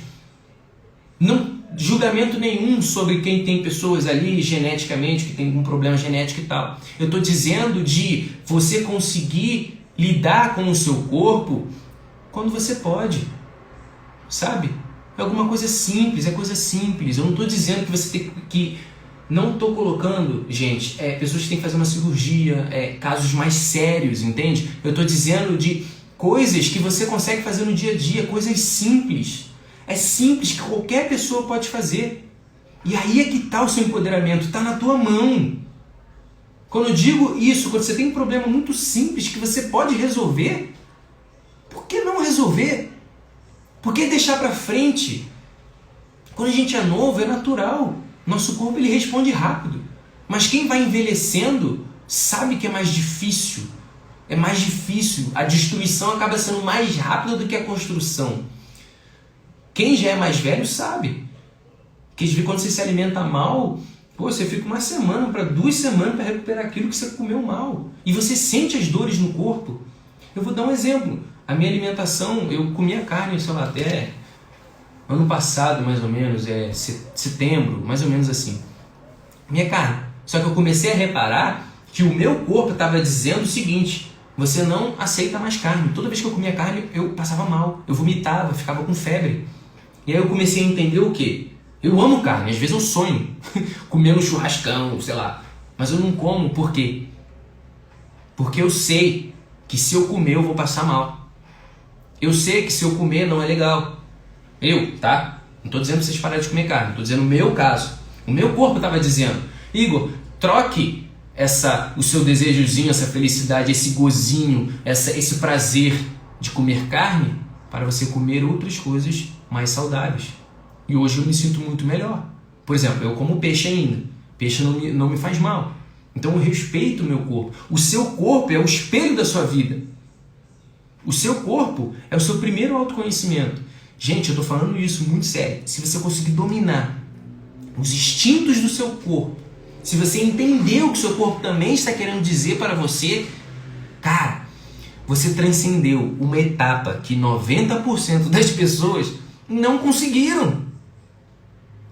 Não julgamento nenhum sobre quem tem pessoas ali geneticamente, que tem algum problema genético e tal. Eu estou dizendo de você conseguir lidar com o seu corpo quando você pode, sabe? É alguma coisa simples, é coisa simples. Eu não estou dizendo que você tem que... Não estou colocando, gente, pessoas que têm que fazer uma cirurgia, casos mais sérios, entende? Eu estou dizendo de coisas que você consegue fazer no dia a dia, coisas simples. É simples, que qualquer pessoa pode fazer. E aí é que está o seu empoderamento, está na tua mão. Quando eu digo isso, quando você tem um problema muito simples que você pode resolver, por que não resolver? Por que deixar para frente? Quando a gente é novo, é natural. Nosso corpo ele responde rápido. Mas quem vai envelhecendo sabe que é mais difícil. É mais difícil. A destruição acaba sendo mais rápida do que a construção. Quem já é mais velho sabe. Que quando você se alimenta mal, você fica 1 semana para 2 semanas para recuperar aquilo que você comeu mal. E você sente as dores no corpo. Eu vou dar um exemplo. A minha alimentação, eu comia carne, sei lá, até ano passado, mais ou menos, setembro, mais ou menos assim. Minha carne. Só que eu comecei a reparar que o meu corpo estava dizendo o seguinte: você não aceita mais carne. Toda vez que eu comia carne, eu passava mal. Eu vomitava, ficava com febre. E aí eu comecei a entender o quê? Eu amo carne, às vezes eu sonho comer um churrascão, sei lá. Mas eu não como, por quê? Porque eu sei que se eu comer eu vou passar mal. Eu sei que se eu comer não é legal. Tá? Não estou dizendo para vocês pararem de comer carne, estou dizendo o meu caso. O meu corpo estava dizendo: Igor, troque o seu desejozinho, essa felicidade, esse gozinho, esse prazer de comer carne para você comer outras coisas mais saudáveis. E hoje eu me sinto muito melhor. Por exemplo, eu como peixe ainda. Peixe não me faz mal. Então eu respeito o meu corpo. O seu corpo é o espelho da sua vida. O seu corpo é o seu primeiro autoconhecimento. Gente, eu estou falando isso muito sério. Se você conseguir dominar os instintos do seu corpo, se você entender o que o seu corpo também está querendo dizer para você, cara, você transcendeu uma etapa que 90% das pessoas não conseguiram.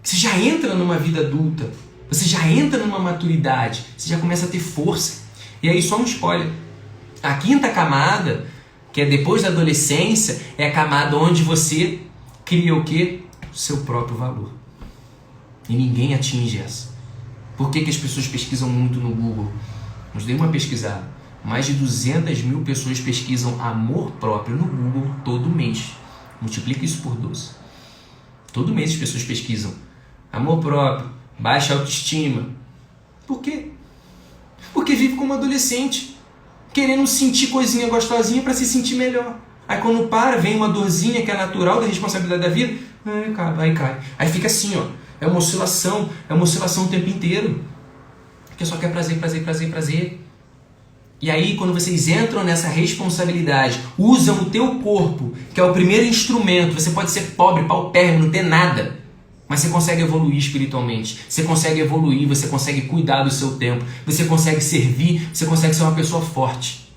Você já entra numa vida adulta, você já entra numa maturidade, você já começa a ter força. E aí, só um spoiler. A 5ª camada, que é depois da adolescência, é a camada onde você cria o quê? O seu próprio valor. E ninguém atinge essa. Por que as pessoas pesquisam muito no Google? Nos dei uma pesquisada. Mais de 200 mil pessoas pesquisam amor próprio no Google todo mês. Multiplica isso por 12. Todo mês as pessoas pesquisam amor próprio, baixa autoestima. Por quê? Porque vive como adolescente, querendo sentir coisinha gostosinha para se sentir melhor. Aí quando vem uma dorzinha que é natural da responsabilidade da vida, aí cai. Aí fica assim, ó. É uma oscilação o tempo inteiro. Porque só quer prazer, prazer, prazer, prazer. E aí quando vocês entram nessa responsabilidade, usam o teu corpo, que é o primeiro instrumento, você pode ser pobre, paupérrimo, não ter nada, mas você consegue evoluir espiritualmente, você consegue evoluir, você consegue cuidar do seu tempo, você consegue servir, você consegue ser uma pessoa forte.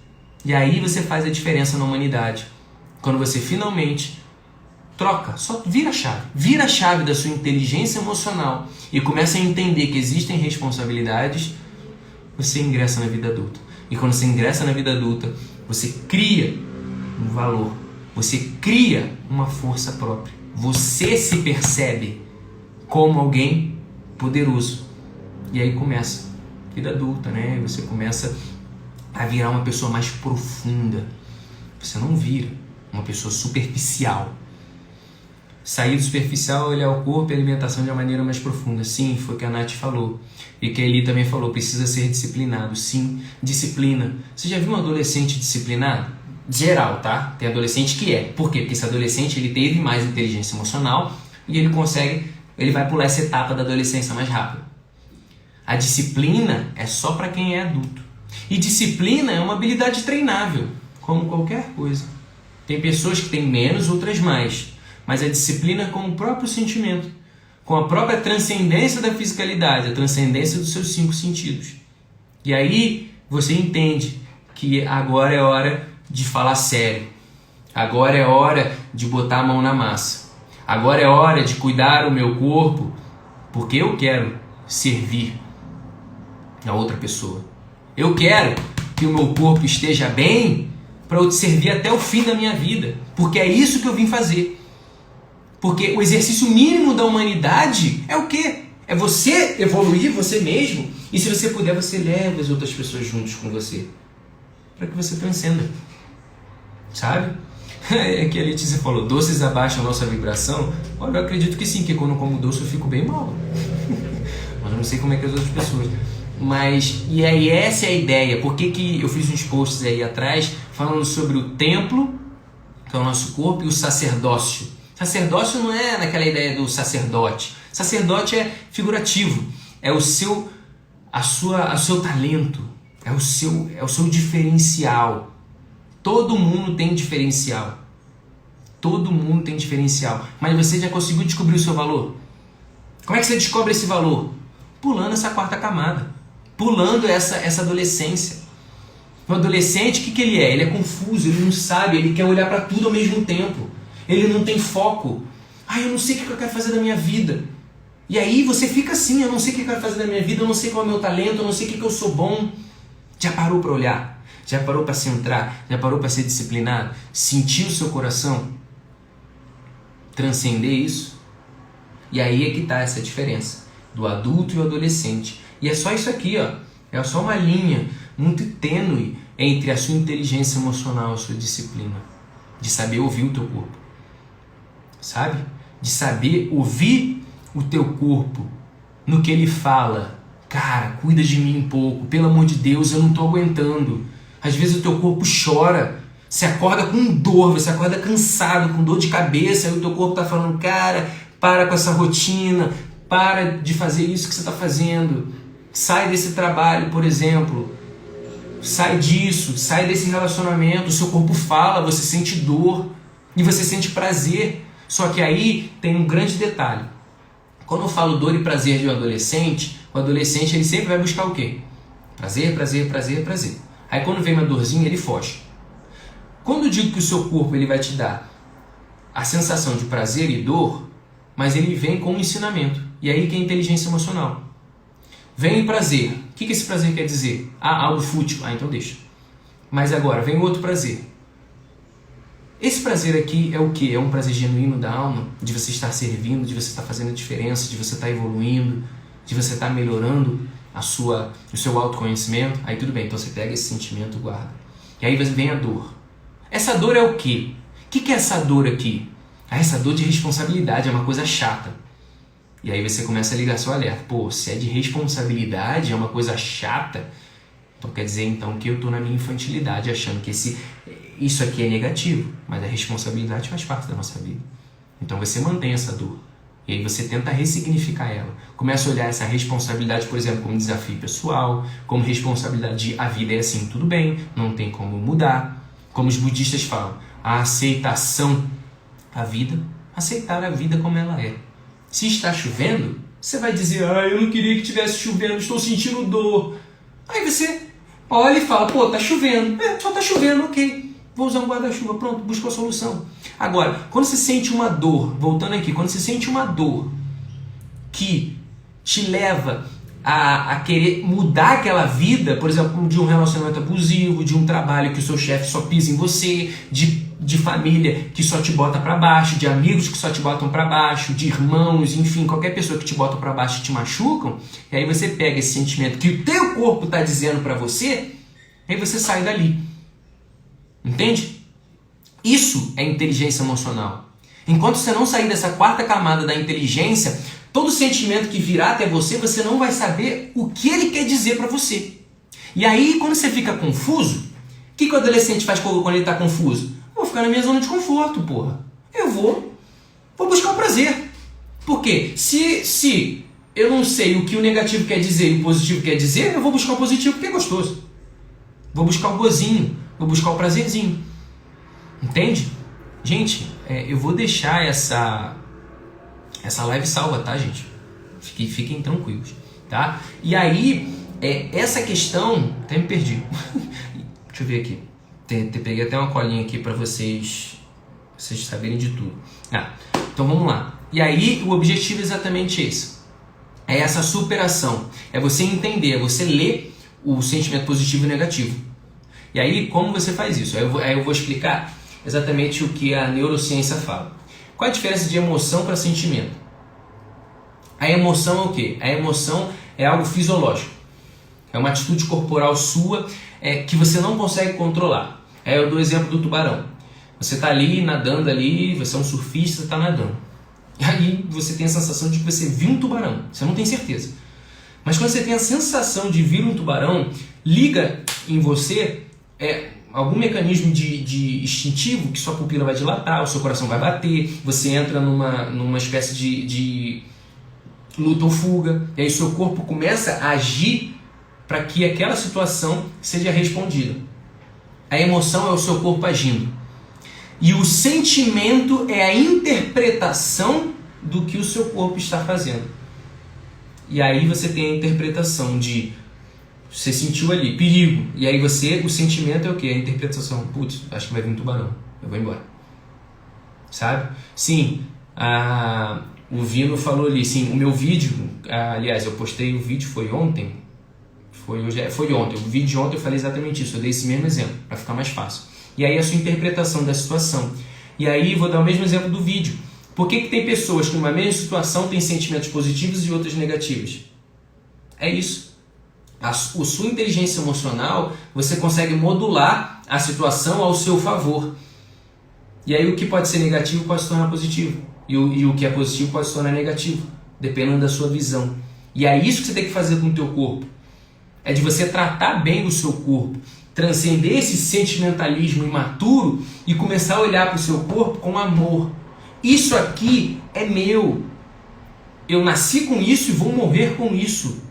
E aí você faz a diferença na humanidade. Quando você finalmente troca, só vira a chave da sua inteligência emocional e começa a entender que existem responsabilidades, você ingressa na vida adulta. E quando você ingressa na vida adulta, você cria um valor, você cria uma força própria. Você se percebe como alguém poderoso. E aí começa a vida adulta, né? Você começa a virar uma pessoa mais profunda. Você não vira uma pessoa superficial. Sair do superficial, olhar o corpo e a alimentação de uma maneira mais profunda. Sim, foi o que a Nath falou. E que a Eli também falou, precisa ser disciplinado. Sim, disciplina. Você já viu um adolescente disciplinado? Geral, tá? Tem adolescente que é. Por quê? Porque esse adolescente ele teve mais inteligência emocional e ele vai pular essa etapa da adolescência mais rápido. A disciplina é só para quem é adulto. E disciplina é uma habilidade treinável, como qualquer coisa. Tem pessoas que têm menos, outras mais. Mas a disciplina é com o próprio sentimento, com a própria transcendência da fisicalidade, a transcendência dos seus 5 sentidos. E aí você entende que agora é hora de falar sério. Agora é hora de botar a mão na massa. Agora é hora de cuidar o meu corpo, porque eu quero servir a outra pessoa. Eu quero que o meu corpo esteja bem para eu te servir até o fim da minha vida, porque é isso que eu vim fazer. Porque o exercício mínimo da humanidade é o quê? É você evoluir você mesmo, e se você puder, você leva as outras pessoas juntos com você, para que você transcenda. Sabe? É que a Letícia falou, doces abaixam a nossa vibração. Olha, eu acredito que sim, que quando eu como doce eu fico bem mal. Mas eu não sei como é que as outras pessoas. Mas, e aí essa é a ideia. Por que eu fiz uns posts aí atrás falando sobre o templo, que é o nosso corpo, e o sacerdócio. Sacerdócio não é naquela ideia do sacerdote. Sacerdote é figurativo. É o seu talento. É o seu diferencial. Todo mundo tem diferencial. Todo mundo tem diferencial. Mas você já conseguiu descobrir o seu valor? Como é que você descobre esse valor? Pulando essa 4ª camada. Pulando essa adolescência. O adolescente, o que ele é? Ele é confuso, ele não sabe, ele quer olhar para tudo ao mesmo tempo. Ele não tem foco. Eu não sei o que eu quero fazer da minha vida. E aí você fica assim, eu não sei o que eu quero fazer da minha vida, eu não sei qual é o meu talento, eu não sei o que eu sou bom. Já parou para olhar? Já parou para centrar? Já parou para ser disciplinado? Sentir o seu coração? Transcender isso? E aí é que está essa diferença do adulto e o adolescente. E é só isso aqui, ó. É só uma linha muito tênue entre a sua inteligência emocional e a sua disciplina. De saber ouvir o teu corpo. Sabe? De saber ouvir o teu corpo no que ele fala. Cara, cuida de mim um pouco. Pelo amor de Deus, eu não estou aguentando. Às vezes o teu corpo chora. Você acorda com dor, você acorda cansado, com dor de cabeça. Aí o teu corpo está falando, cara, para com essa rotina. Para de fazer isso que você está fazendo. Sai desse trabalho, por exemplo. Sai disso, sai desse relacionamento. O seu corpo fala, você sente dor e você sente prazer. Só que aí tem um grande detalhe. Quando eu falo dor e prazer de um adolescente, o adolescente ele sempre vai buscar o quê? Prazer, prazer, prazer, prazer. Aí quando vem uma dorzinha, ele foge. Quando eu digo que o seu corpo ele vai te dar a sensação de prazer e dor, mas ele vem com um ensinamento. E aí que é a inteligência emocional. Vem o prazer. O que esse prazer quer dizer? Algo fútil. Então deixa. Mas agora, vem outro prazer. Esse prazer aqui é o quê? É um prazer genuíno da alma, de você estar servindo, de você estar fazendo a diferença, de você estar evoluindo, de você estar melhorando o seu autoconhecimento. Aí tudo bem, então você pega esse sentimento e guarda. E aí vem a dor. Essa dor é o quê? O que é essa dor aqui? Essa dor de responsabilidade é uma coisa chata. E aí você começa a ligar seu alerta. Se é de responsabilidade, é uma coisa chata, então quer dizer então que eu estou na minha infantilidade achando que isso aqui é negativo, mas a responsabilidade faz parte da nossa vida. Então você mantém essa dor. E aí você tenta ressignificar ela. Começa a olhar essa responsabilidade, por exemplo, como desafio pessoal, como responsabilidade de a vida é assim, tudo bem, não tem como mudar. Como os budistas falam, a aceitação da vida, aceitar a vida como ela é. Se está chovendo, você vai dizer, eu não queria que estivesse chovendo, estou sentindo dor. Aí você olha e fala, tá chovendo. Só tá chovendo, ok. Vou usar um guarda-chuva, pronto, busca a solução. Agora, quando você sente uma dor, voltando aqui, quando você sente uma dor que te leva a querer mudar aquela vida, por exemplo, de um relacionamento abusivo, de um trabalho que o seu chefe só pisa em você, de família que só te bota para baixo, de amigos que só te botam para baixo, de irmãos, enfim, qualquer pessoa que te bota para baixo e te machucam, e aí você pega esse sentimento que o teu corpo está dizendo para você, aí você sai dali. Entende? Isso é inteligência emocional. Enquanto você não sair dessa quarta camada da inteligência, todo sentimento que virá até você, você não vai saber o que ele quer dizer para você. E aí, quando você fica confuso, o que o adolescente faz quando ele está confuso? Vou ficar na minha zona de conforto, porra. Eu vou buscar o prazer. Por quê? Se eu não sei o que o negativo quer dizer e o positivo quer dizer, eu vou buscar o positivo porque é gostoso. Vou buscar o gozinho, vou buscar o prazerzinho. Entende? Gente, eu vou deixar essa live salva, tá, gente? Fiquem tranquilos, tá? E aí, essa questão... Até me perdi. Deixa eu ver aqui. Peguei até uma colinha aqui para vocês saberem de tudo. Então vamos lá. E aí, o objetivo é exatamente esse. É essa superação. É você entender, é você ler o sentimento positivo e negativo. E aí, como você faz isso? Aí eu vou explicar exatamente o que a neurociência fala. Qual a diferença de emoção para sentimento? A emoção é o quê? A emoção é algo fisiológico. É uma atitude corporal sua que você não consegue controlar. Eu dou o exemplo do tubarão. Você está ali, nadando ali, você é um surfista, está nadando. E aí você tem a sensação de que você viu um tubarão. Você não tem certeza. Mas quando você tem a sensação de ver um tubarão, liga em você algum mecanismo de instintivo que sua pupila vai dilatar, o seu coração vai bater, você entra numa espécie de luta ou fuga, e aí seu corpo começa a agir para que aquela situação seja respondida. A emoção é o seu corpo agindo. E o sentimento é a interpretação do que o seu corpo está fazendo. E aí você tem a interpretação de... Você sentiu ali, perigo. E aí o sentimento é o quê? A interpretação. Putz, acho que vai vir um tubarão. Eu vou embora. Sabe? Sim, o Vino falou ali, sim, o meu vídeo, aliás, eu postei o vídeo, foi ontem? Foi ontem. O vídeo de ontem eu falei exatamente isso. Eu dei esse mesmo exemplo, para ficar mais fácil. E aí a sua interpretação da situação. E aí vou dar o mesmo exemplo do vídeo. Por que tem pessoas que numa mesma situação têm sentimentos positivos e outras negativos? É isso. A sua inteligência emocional, você consegue modular a situação ao seu favor. E aí o que pode ser negativo pode se tornar positivo. E o que é positivo pode se tornar negativo, dependendo da sua visão. E é isso que você tem que fazer com o teu corpo. É de você tratar bem o seu corpo, transcender esse sentimentalismo imaturo e começar a olhar para o seu corpo com amor. Isso aqui é meu. Eu nasci com isso e vou morrer com isso.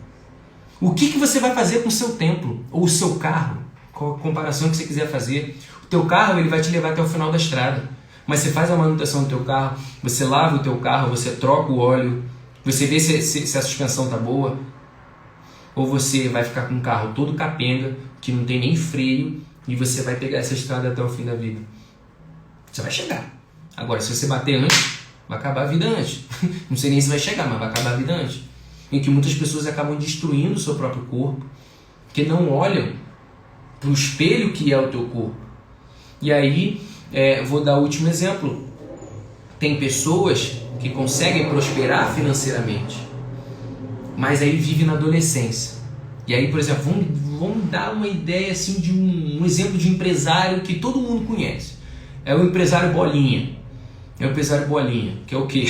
O que você vai fazer com o seu templo ou o seu carro? Qual a comparação que você quiser fazer? O teu carro ele vai te levar até o final da estrada. Mas você faz a manutenção do teu carro, você lava o teu carro, você troca o óleo, você vê se a suspensão está boa. Ou você vai ficar com um carro todo capenga, que não tem nem freio, e você vai pegar essa estrada até o fim da vida. Você vai chegar. Agora, se você bater antes, vai acabar a vida antes. Não sei nem se vai chegar, mas vai acabar a vida antes. Em que muitas pessoas acabam destruindo o seu próprio corpo, porque não olham para o espelho que é o teu corpo. E aí, vou dar o último exemplo. Tem pessoas que conseguem prosperar financeiramente, mas aí vive na adolescência. E aí, por exemplo, vamos dar uma ideia assim de um exemplo de empresário que todo mundo conhece. É o empresário Bolinha. É o empresário Bolinha, que é o quê?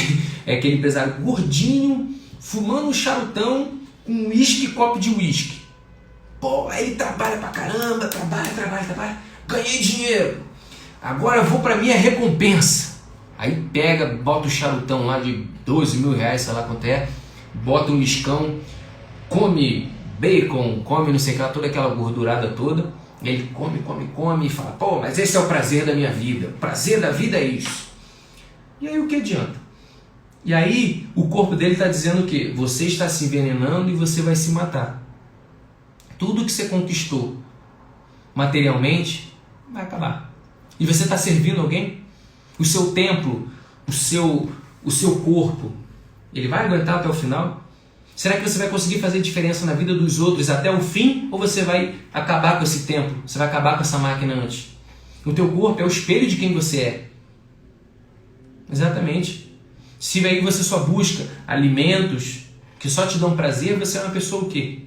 É aquele empresário gordinho, fumando um charutão com uísque e copo de uísque. Pô, aí ele trabalha pra caramba, trabalha. Ganhei dinheiro. Agora eu vou pra minha recompensa. Aí pega, bota o charutão lá de 12 mil reais, sei lá quanto é, bota um uiscão, come bacon, come não sei o que lá, toda aquela gordurada toda. Ele come e fala, pô, mas esse é o prazer da minha vida. O prazer da vida é isso. E aí o que adianta? E aí o corpo dele está dizendo o quê? Você está se envenenando e você vai se matar. Tudo que você conquistou materialmente vai acabar. E você está servindo alguém? O seu templo, o seu corpo, ele vai aguentar até o final? Será que você vai conseguir fazer diferença na vida dos outros até o fim? Ou você vai acabar com esse templo? Você vai acabar com essa máquina antes? O teu corpo é o espelho de quem você é. Exatamente. Se aí você só busca alimentos que só te dão prazer, você é uma pessoa o quê?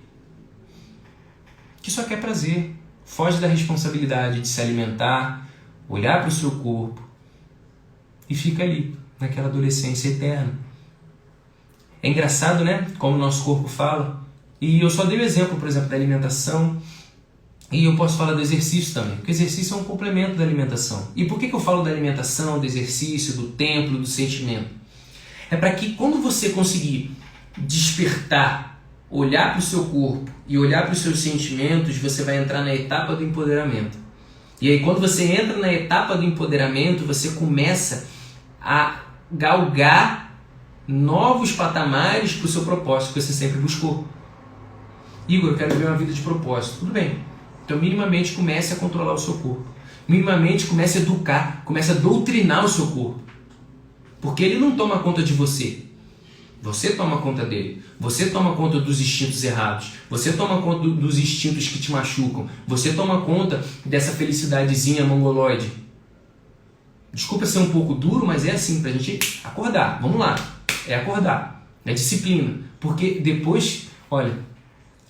Que só quer prazer. Foge da responsabilidade de se alimentar, olhar para o seu corpo e fica ali, naquela adolescência eterna. É engraçado, né? Como o nosso corpo fala. E eu só dei o exemplo, por exemplo, da alimentação. E eu posso falar do exercício também. Porque o exercício é um complemento da alimentação. E por que eu falo da alimentação, do exercício, do templo, do sentimento? É para que quando você conseguir despertar, olhar para o seu corpo e olhar para os seus sentimentos, você vai entrar na etapa do empoderamento. E aí quando você entra na etapa do empoderamento, você começa a galgar novos patamares para o seu propósito que você sempre buscou. Igor, eu quero viver uma vida de propósito. Tudo bem. Então minimamente comece a controlar o seu corpo. Minimamente comece a educar, comece a doutrinar o seu corpo. Porque ele não toma conta de você. Você toma conta dele. Você toma conta dos instintos errados. Você toma conta dos instintos que te machucam. Você toma conta dessa felicidadezinha mongoloide. Desculpa ser um pouco duro, mas é assim, pra gente acordar. Vamos lá. É acordar. É disciplina. Porque depois, olha,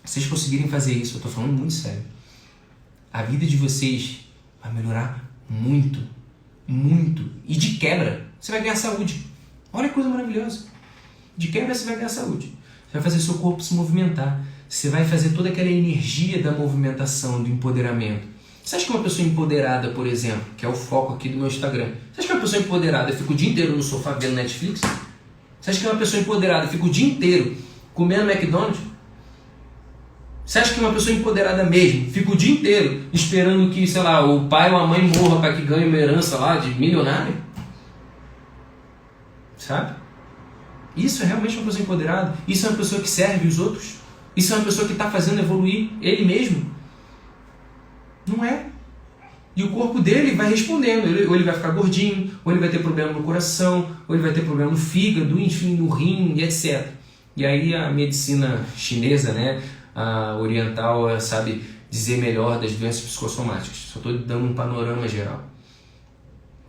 se vocês conseguirem fazer isso, eu tô falando muito sério, a vida de vocês vai melhorar muito. Muito. E de quebra, você vai ganhar saúde. Olha que coisa maravilhosa. De quebra você vai ganhar saúde. Você vai fazer seu corpo se movimentar. Você vai fazer toda aquela energia da movimentação, do empoderamento. Você acha que uma pessoa empoderada, por exemplo, que é o foco aqui do meu Instagram, você acha que uma pessoa empoderada fica o dia inteiro no sofá vendo Netflix? Você acha que uma pessoa empoderada fica o dia inteiro comendo McDonald's? Você acha que uma pessoa empoderada mesmo fica o dia inteiro esperando que, sei lá, o pai ou a mãe morra para que ganhe uma herança lá de milionário? Sabe? Isso é realmente uma pessoa empoderada. Isso é uma pessoa que serve os outros. Isso é uma pessoa que está fazendo evoluir ele mesmo. Não é. E o corpo dele vai respondendo. Ou ele vai ficar gordinho, ou ele vai ter problema no coração, ou ele vai ter problema no fígado, enfim, no rim, etc. E aí a medicina chinesa, né, a oriental, sabe dizer melhor das doenças psicossomáticas. Só estou dando um panorama geral.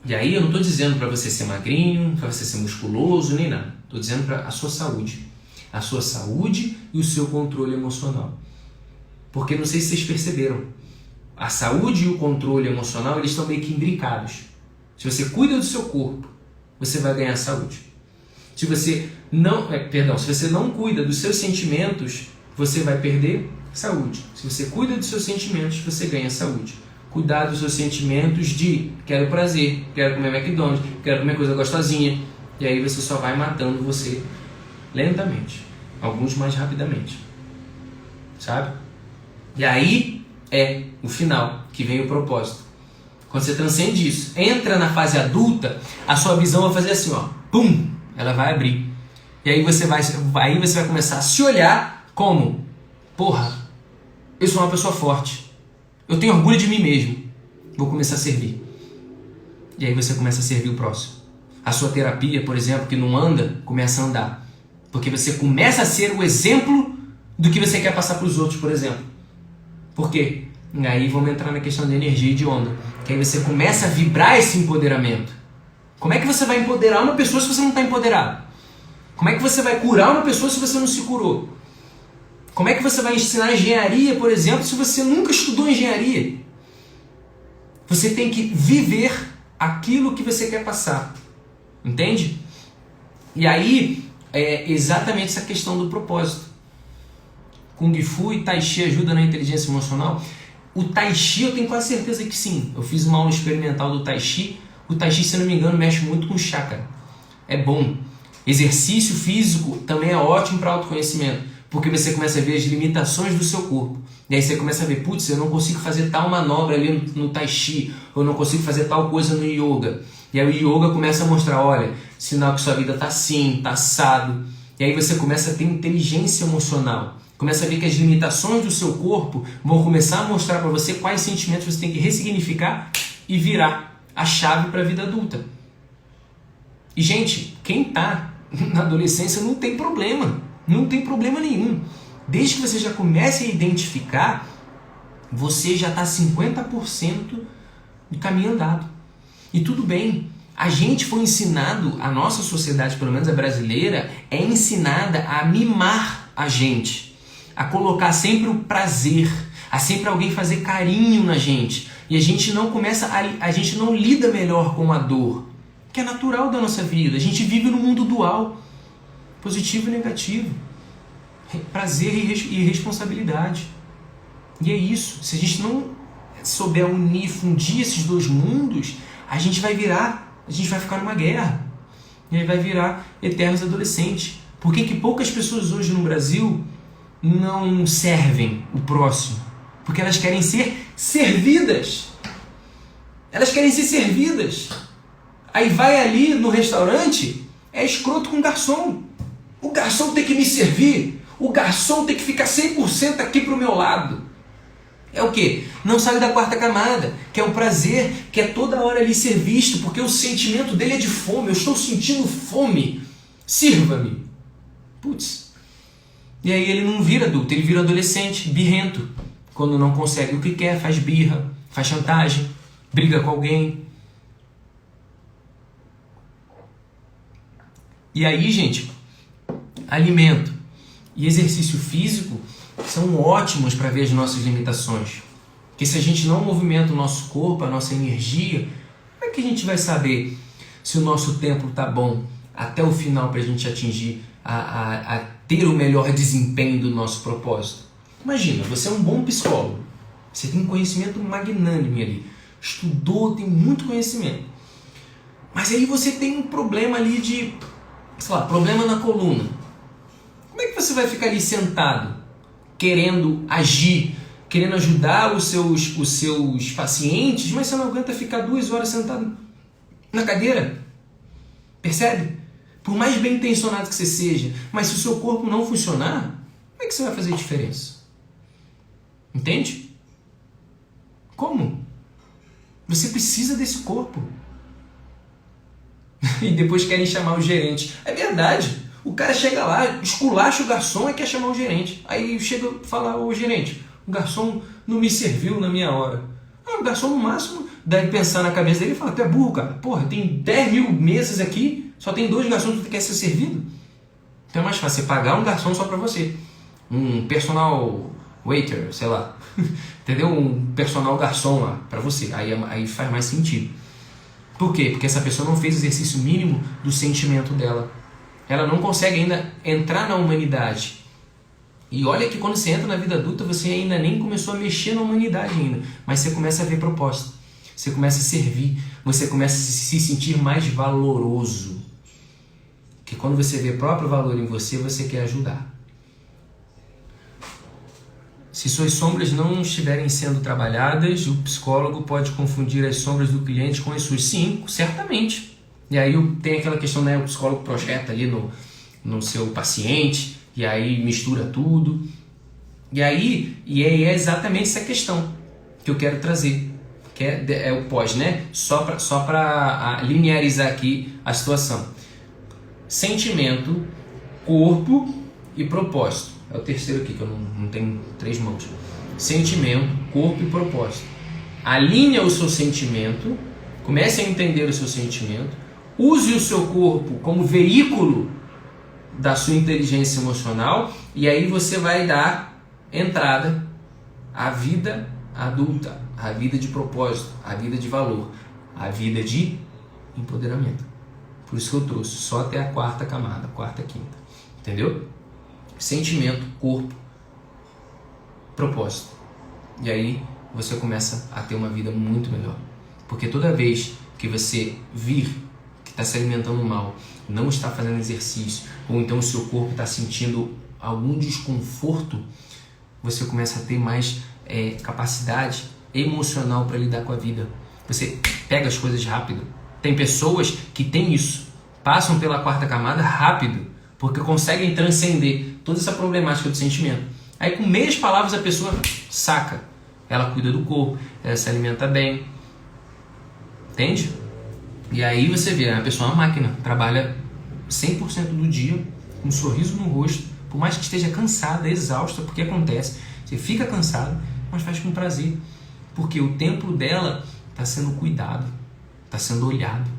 E aí eu não estou dizendo para você ser magrinho, para você ser musculoso, nem nada. Estou dizendo para a sua saúde. A sua saúde e o seu controle emocional. Porque não sei se vocês perceberam, a saúde e o controle emocional, eles estão meio que imbricados. Se você cuida do seu corpo, você vai ganhar saúde. Se você não cuida dos seus sentimentos, você vai perder saúde. Se você cuida dos seus sentimentos, você ganha saúde. Cuidar dos seus sentimentos de quero prazer, quero comer McDonald's, quero comer coisa gostosinha. E aí você só vai matando você lentamente. Alguns mais rapidamente. Sabe? E aí é o final, que vem o propósito. Quando você transcende isso, entra na fase adulta, a sua visão vai fazer assim, ó, pum, ela vai abrir. E aí você vai começar a se olhar como, porra, eu sou uma pessoa forte. Eu tenho orgulho de mim mesmo. Vou começar a servir. E aí você começa a servir o próximo. A sua terapia, por exemplo, que não anda, começa a andar. Porque você começa a ser o exemplo do que você quer passar para os outros, por exemplo. Por quê? E aí vamos entrar na questão de energia e de onda. Que aí você começa a vibrar esse empoderamento. Como é que você vai empoderar uma pessoa se você não está empoderado? Como é que você vai curar uma pessoa se você não se curou? Como é que você vai ensinar engenharia, por exemplo, se você nunca estudou engenharia? Você tem que viver aquilo que você quer passar. Entende? E aí é exatamente essa questão do propósito. Kung Fu e Tai Chi ajuda na inteligência emocional? O Tai Chi eu tenho quase certeza que sim. Eu fiz uma aula experimental do Tai Chi. O Tai Chi, se não me engano, mexe muito com chakra. É bom. Exercício físico também é ótimo para autoconhecimento. Porque você começa a ver as limitações do seu corpo. E aí você começa a ver, putz, eu não consigo fazer tal manobra ali no Tai Chi. Ou eu não consigo fazer tal coisa no Yoga. E aí o Yoga começa a mostrar, olha, sinal que sua vida está assim, está assado. E aí você começa a ter inteligência emocional. Começa a ver que as limitações do seu corpo vão começar a mostrar para você quais sentimentos você tem que ressignificar e virar a chave para a vida adulta. E, gente, quem está na adolescência não tem problema. Não tem problema nenhum. Desde que você já comece a identificar, você já está 50% de caminho andado. E tudo bem. A gente foi ensinado, a nossa sociedade, pelo menos a brasileira, é ensinada a mimar a gente, a colocar sempre o prazer, a sempre alguém fazer carinho na gente. E a gente não a gente não lida melhor com a dor, que é natural da nossa vida. A gente vive no mundo dual, positivo e negativo, prazer e responsabilidade. E é isso. Se a gente não souber unir, fundir esses dois mundos, a gente vai ficar numa guerra. E aí vai virar eternos adolescentes. Por que poucas pessoas hoje no Brasil não servem o próximo? Porque elas querem ser servidas. Elas querem ser servidas. Aí vai ali no restaurante, é escroto com o garçom. O garçom tem que me servir. O garçom tem que ficar 100% aqui pro meu lado. É o quê? Não sai da quarta camada, que é o prazer, que é toda hora ali ser visto, porque o sentimento dele é de fome. Eu estou sentindo fome. Sirva-me. Putz. E aí ele não vira adulto, ele vira adolescente, birrento. Quando não consegue o que quer, faz birra, faz chantagem, briga com alguém. E aí, gente, alimento e exercício físico são ótimos para ver as nossas limitações. Porque se a gente não movimenta o nosso corpo, a nossa energia, como é que a gente vai saber se o nosso tempo está bom até o final para a gente atingir, a ter o melhor desempenho do nosso propósito? Imagina, você é um bom psicólogo, você tem um conhecimento magnânime ali, estudou, tem muito conhecimento. Mas aí você tem um problema ali de, sei lá, problema na coluna. Como é que você vai ficar ali sentado, querendo agir, querendo ajudar os seus pacientes, mas você não aguenta ficar 2 horas sentado na cadeira? Percebe? Por mais bem intencionado que você seja, mas se o seu corpo não funcionar, como é que você vai fazer diferença? Entende? Como? Você precisa desse corpo. E depois querem chamar o gerente. É verdade. O cara chega lá, esculacha o garçom e quer chamar o gerente. Aí chega e fala, ô gerente, o garçom não me serviu na minha hora. O garçom no máximo deve pensar na cabeça dele e falar, tu é burro, cara. Porra, tem 10 mil mesas aqui, só tem 2 garçons que tu quer ser servido. Então é mais fácil você pagar um garçom só pra você. Um personal waiter, sei lá. Entendeu? Um personal garçom lá pra você. Aí faz mais sentido. Por quê? Porque essa pessoa não fez o exercício mínimo do sentimento dela. Ela não consegue ainda entrar na humanidade. E olha que quando você entra na vida adulta, você ainda nem começou a mexer na humanidade ainda. Mas você começa a ver propósito. Você começa a servir. Você começa a se sentir mais valoroso. Porque quando você vê próprio valor em você, você quer ajudar. Se suas sombras não estiverem sendo trabalhadas, o psicólogo pode confundir as sombras do cliente com as suas. Sim, certamente. E aí tem aquela questão, né? O psicólogo projeta ali no seu paciente, e aí mistura tudo. E é exatamente essa questão que eu quero trazer, que é o pós, né? Só para linearizar aqui a situação. Sentimento, corpo e propósito. É o terceiro aqui, que eu não tenho 3 mãos. Sentimento, corpo e propósito. Alinha o seu sentimento, comece a entender o seu sentimento, use o seu corpo como veículo da sua inteligência emocional, e aí você vai dar entrada à vida adulta, à vida de propósito, à vida de valor, à vida de empoderamento. Por isso que eu trouxe só até a 4ª camada, 4ª, 5ª. Entendeu? Sentimento, corpo, propósito. E aí você começa a ter uma vida muito melhor. Porque toda vez que você vir que está se alimentando mal, não está fazendo exercício, ou então o seu corpo está sentindo algum desconforto, você começa a ter mais capacidade emocional para lidar com a vida. Você pega as coisas rápido. Tem pessoas que têm isso, passam pela 4ª camada rápido, porque conseguem transcender toda essa problemática do sentimento. Aí com meias palavras a pessoa saca. Ela cuida do corpo, ela se alimenta bem. Entende? E aí você vê, a pessoa é uma máquina, trabalha 100% do dia, com um sorriso no rosto, Por mais que esteja cansada, exausta, porque acontece, você fica cansado, mas faz com prazer, porque o templo dela está sendo cuidado, está sendo olhado.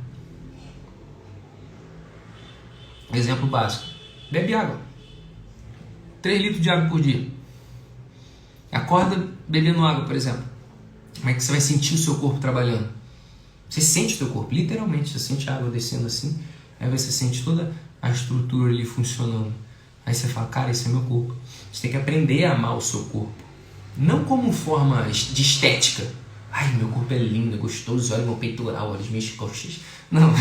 Exemplo básico, bebe água, 3 litros de água por dia. Acorda bebendo água, por exemplo. Como é que você vai sentir o seu corpo trabalhando? Você sente o seu corpo, literalmente, você sente a água descendo assim, aí você sente toda a estrutura ali funcionando. Aí você fala, cara, esse é meu corpo. Você tem que aprender a amar o seu corpo. Não como forma de estética. Ai, meu corpo é lindo, é gostoso, olha meu peitoral, olha as minhas coxas. Não,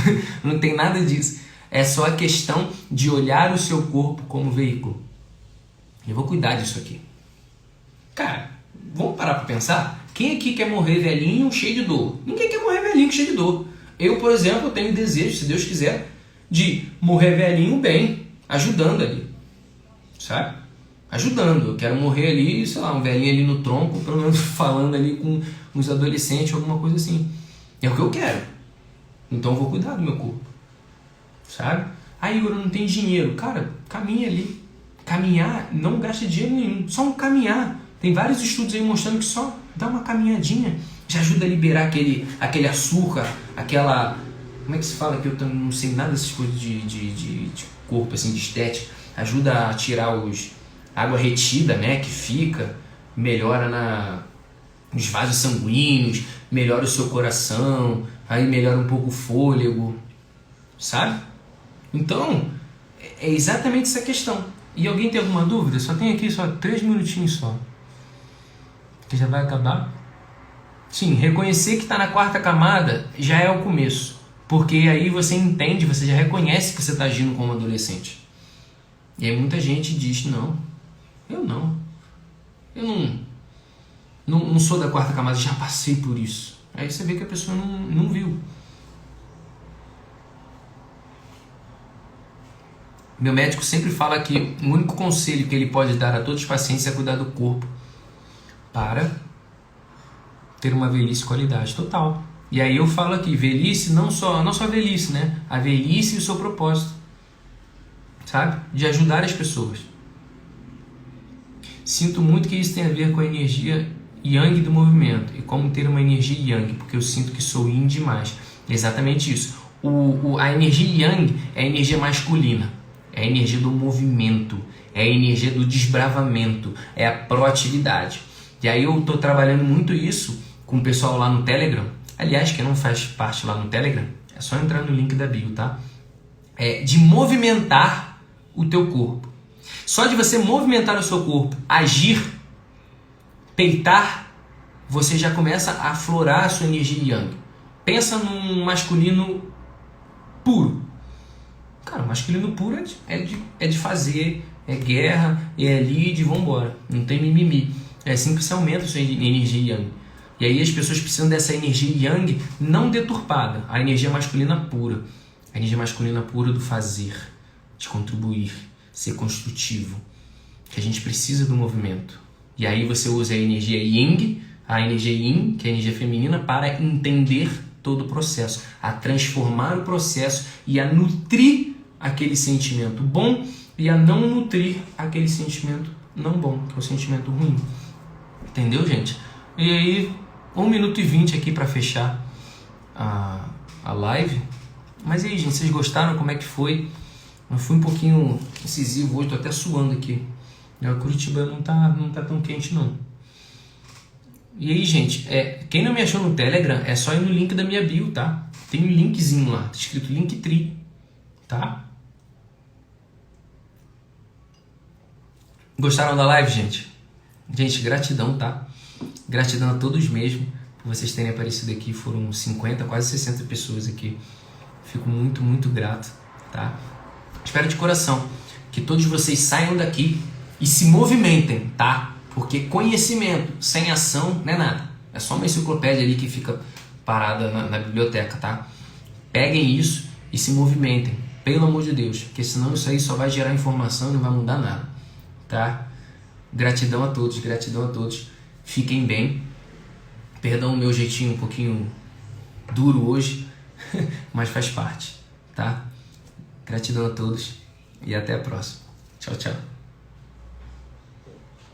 não tem nada disso. É só a questão de olhar o seu corpo como veículo. Eu vou cuidar disso aqui. Cara, vamos parar para pensar? Quem aqui quer morrer velhinho cheio de dor? Ninguém quer morrer velhinho cheio de dor. Eu, por exemplo, tenho desejo, se Deus quiser, de morrer velhinho bem, ajudando ali. Sabe? Ajudando. Eu quero morrer ali, sei lá, um velhinho ali no tronco, pelo menos falando ali com uns adolescentes, alguma coisa assim. É o que eu quero. Então eu vou cuidar do meu corpo. Sabe? Aí, Igor, não tem dinheiro. Cara, caminha ali. Caminhar não gasta dinheiro nenhum. Só um caminhar. Tem vários estudos aí mostrando que só dá uma caminhadinha já ajuda a liberar aquele açúcar, aquela... Como é que se fala? Que eu não sei nada dessas coisas de corpo, assim, de estética. Ajuda a tirar água retida, né? Que fica. Melhora nos vasos sanguíneos. Melhora o seu coração. Aí melhora um pouco o fôlego. Sabe? Então, é exatamente essa questão. E alguém tem alguma dúvida? Só tem aqui só 3 minutinhos só. Que já vai acabar. Sim, reconhecer que está na 4ª camada já é o começo. Porque aí você entende, você já reconhece que você está agindo como adolescente. E aí muita gente diz, não, eu não sou da 4ª camada, já passei por isso. Aí você vê que a pessoa não viu. Meu médico sempre fala que o único conselho que ele pode dar a todos os pacientes é cuidar do corpo para ter uma velhice de qualidade total. E aí eu falo aqui, velhice, não só velhice, né? A velhice e o seu propósito, sabe? De ajudar as pessoas. Sinto muito que isso tem a ver com a energia yang do movimento e como ter uma energia yang, porque eu sinto que sou yin demais. É exatamente isso. A energia yang é a energia masculina. É a energia do movimento, é a energia do desbravamento, é a proatividade. E aí eu estou trabalhando muito isso com o pessoal lá no Telegram. Aliás, quem não faz parte lá no Telegram, é só entrar no link da bio, tá? De movimentar o teu corpo. Só de você movimentar o seu corpo, agir, peitar, você já começa a aflorar a sua energia yang. Pensa num masculino puro. Cara, o masculino puro é de fazer, é guerra, é lead, vambora. Não tem mimimi. É assim que você aumenta a sua energia yang. E aí as pessoas precisam dessa energia yang não deturpada. A energia masculina pura. A energia masculina pura do fazer, de contribuir, ser construtivo. Que a gente precisa do movimento. E aí você usa a energia yin, a energia yin, que é a energia feminina, para entender todo o processo. A transformar o processo e a nutrir aquele sentimento bom e a não nutrir aquele sentimento não bom, que é o sentimento ruim. Entendeu, gente? E aí, 1 minuto e 20 aqui para fechar a live. Mas e aí, gente, vocês gostaram? Como é que foi? Eu fui um pouquinho incisivo hoje, tô até suando aqui. Curitiba não tá tão quente, não. E aí, gente, quem não me achou no Telegram, é só ir no link da minha bio, tá? Tem um linkzinho lá, escrito Linktree, tá? Gostaram da live, gente? Gente, gratidão, tá? Gratidão a todos mesmo por vocês terem aparecido aqui. Foram 50, quase 60 pessoas aqui. Fico muito, muito grato, tá? Espero de coração que todos vocês saiam daqui e se movimentem, tá? Porque conhecimento sem ação não é nada. É só uma enciclopédia ali que fica parada na biblioteca, tá? Peguem isso e se movimentem, pelo amor de Deus, porque senão isso aí só vai gerar informação e não vai mudar nada, tá? Gratidão a todos, gratidão a todos. Fiquem bem. Perdão o meu jeitinho um pouquinho duro hoje, mas faz parte, tá? Gratidão a todos e até a próxima. Tchau, tchau.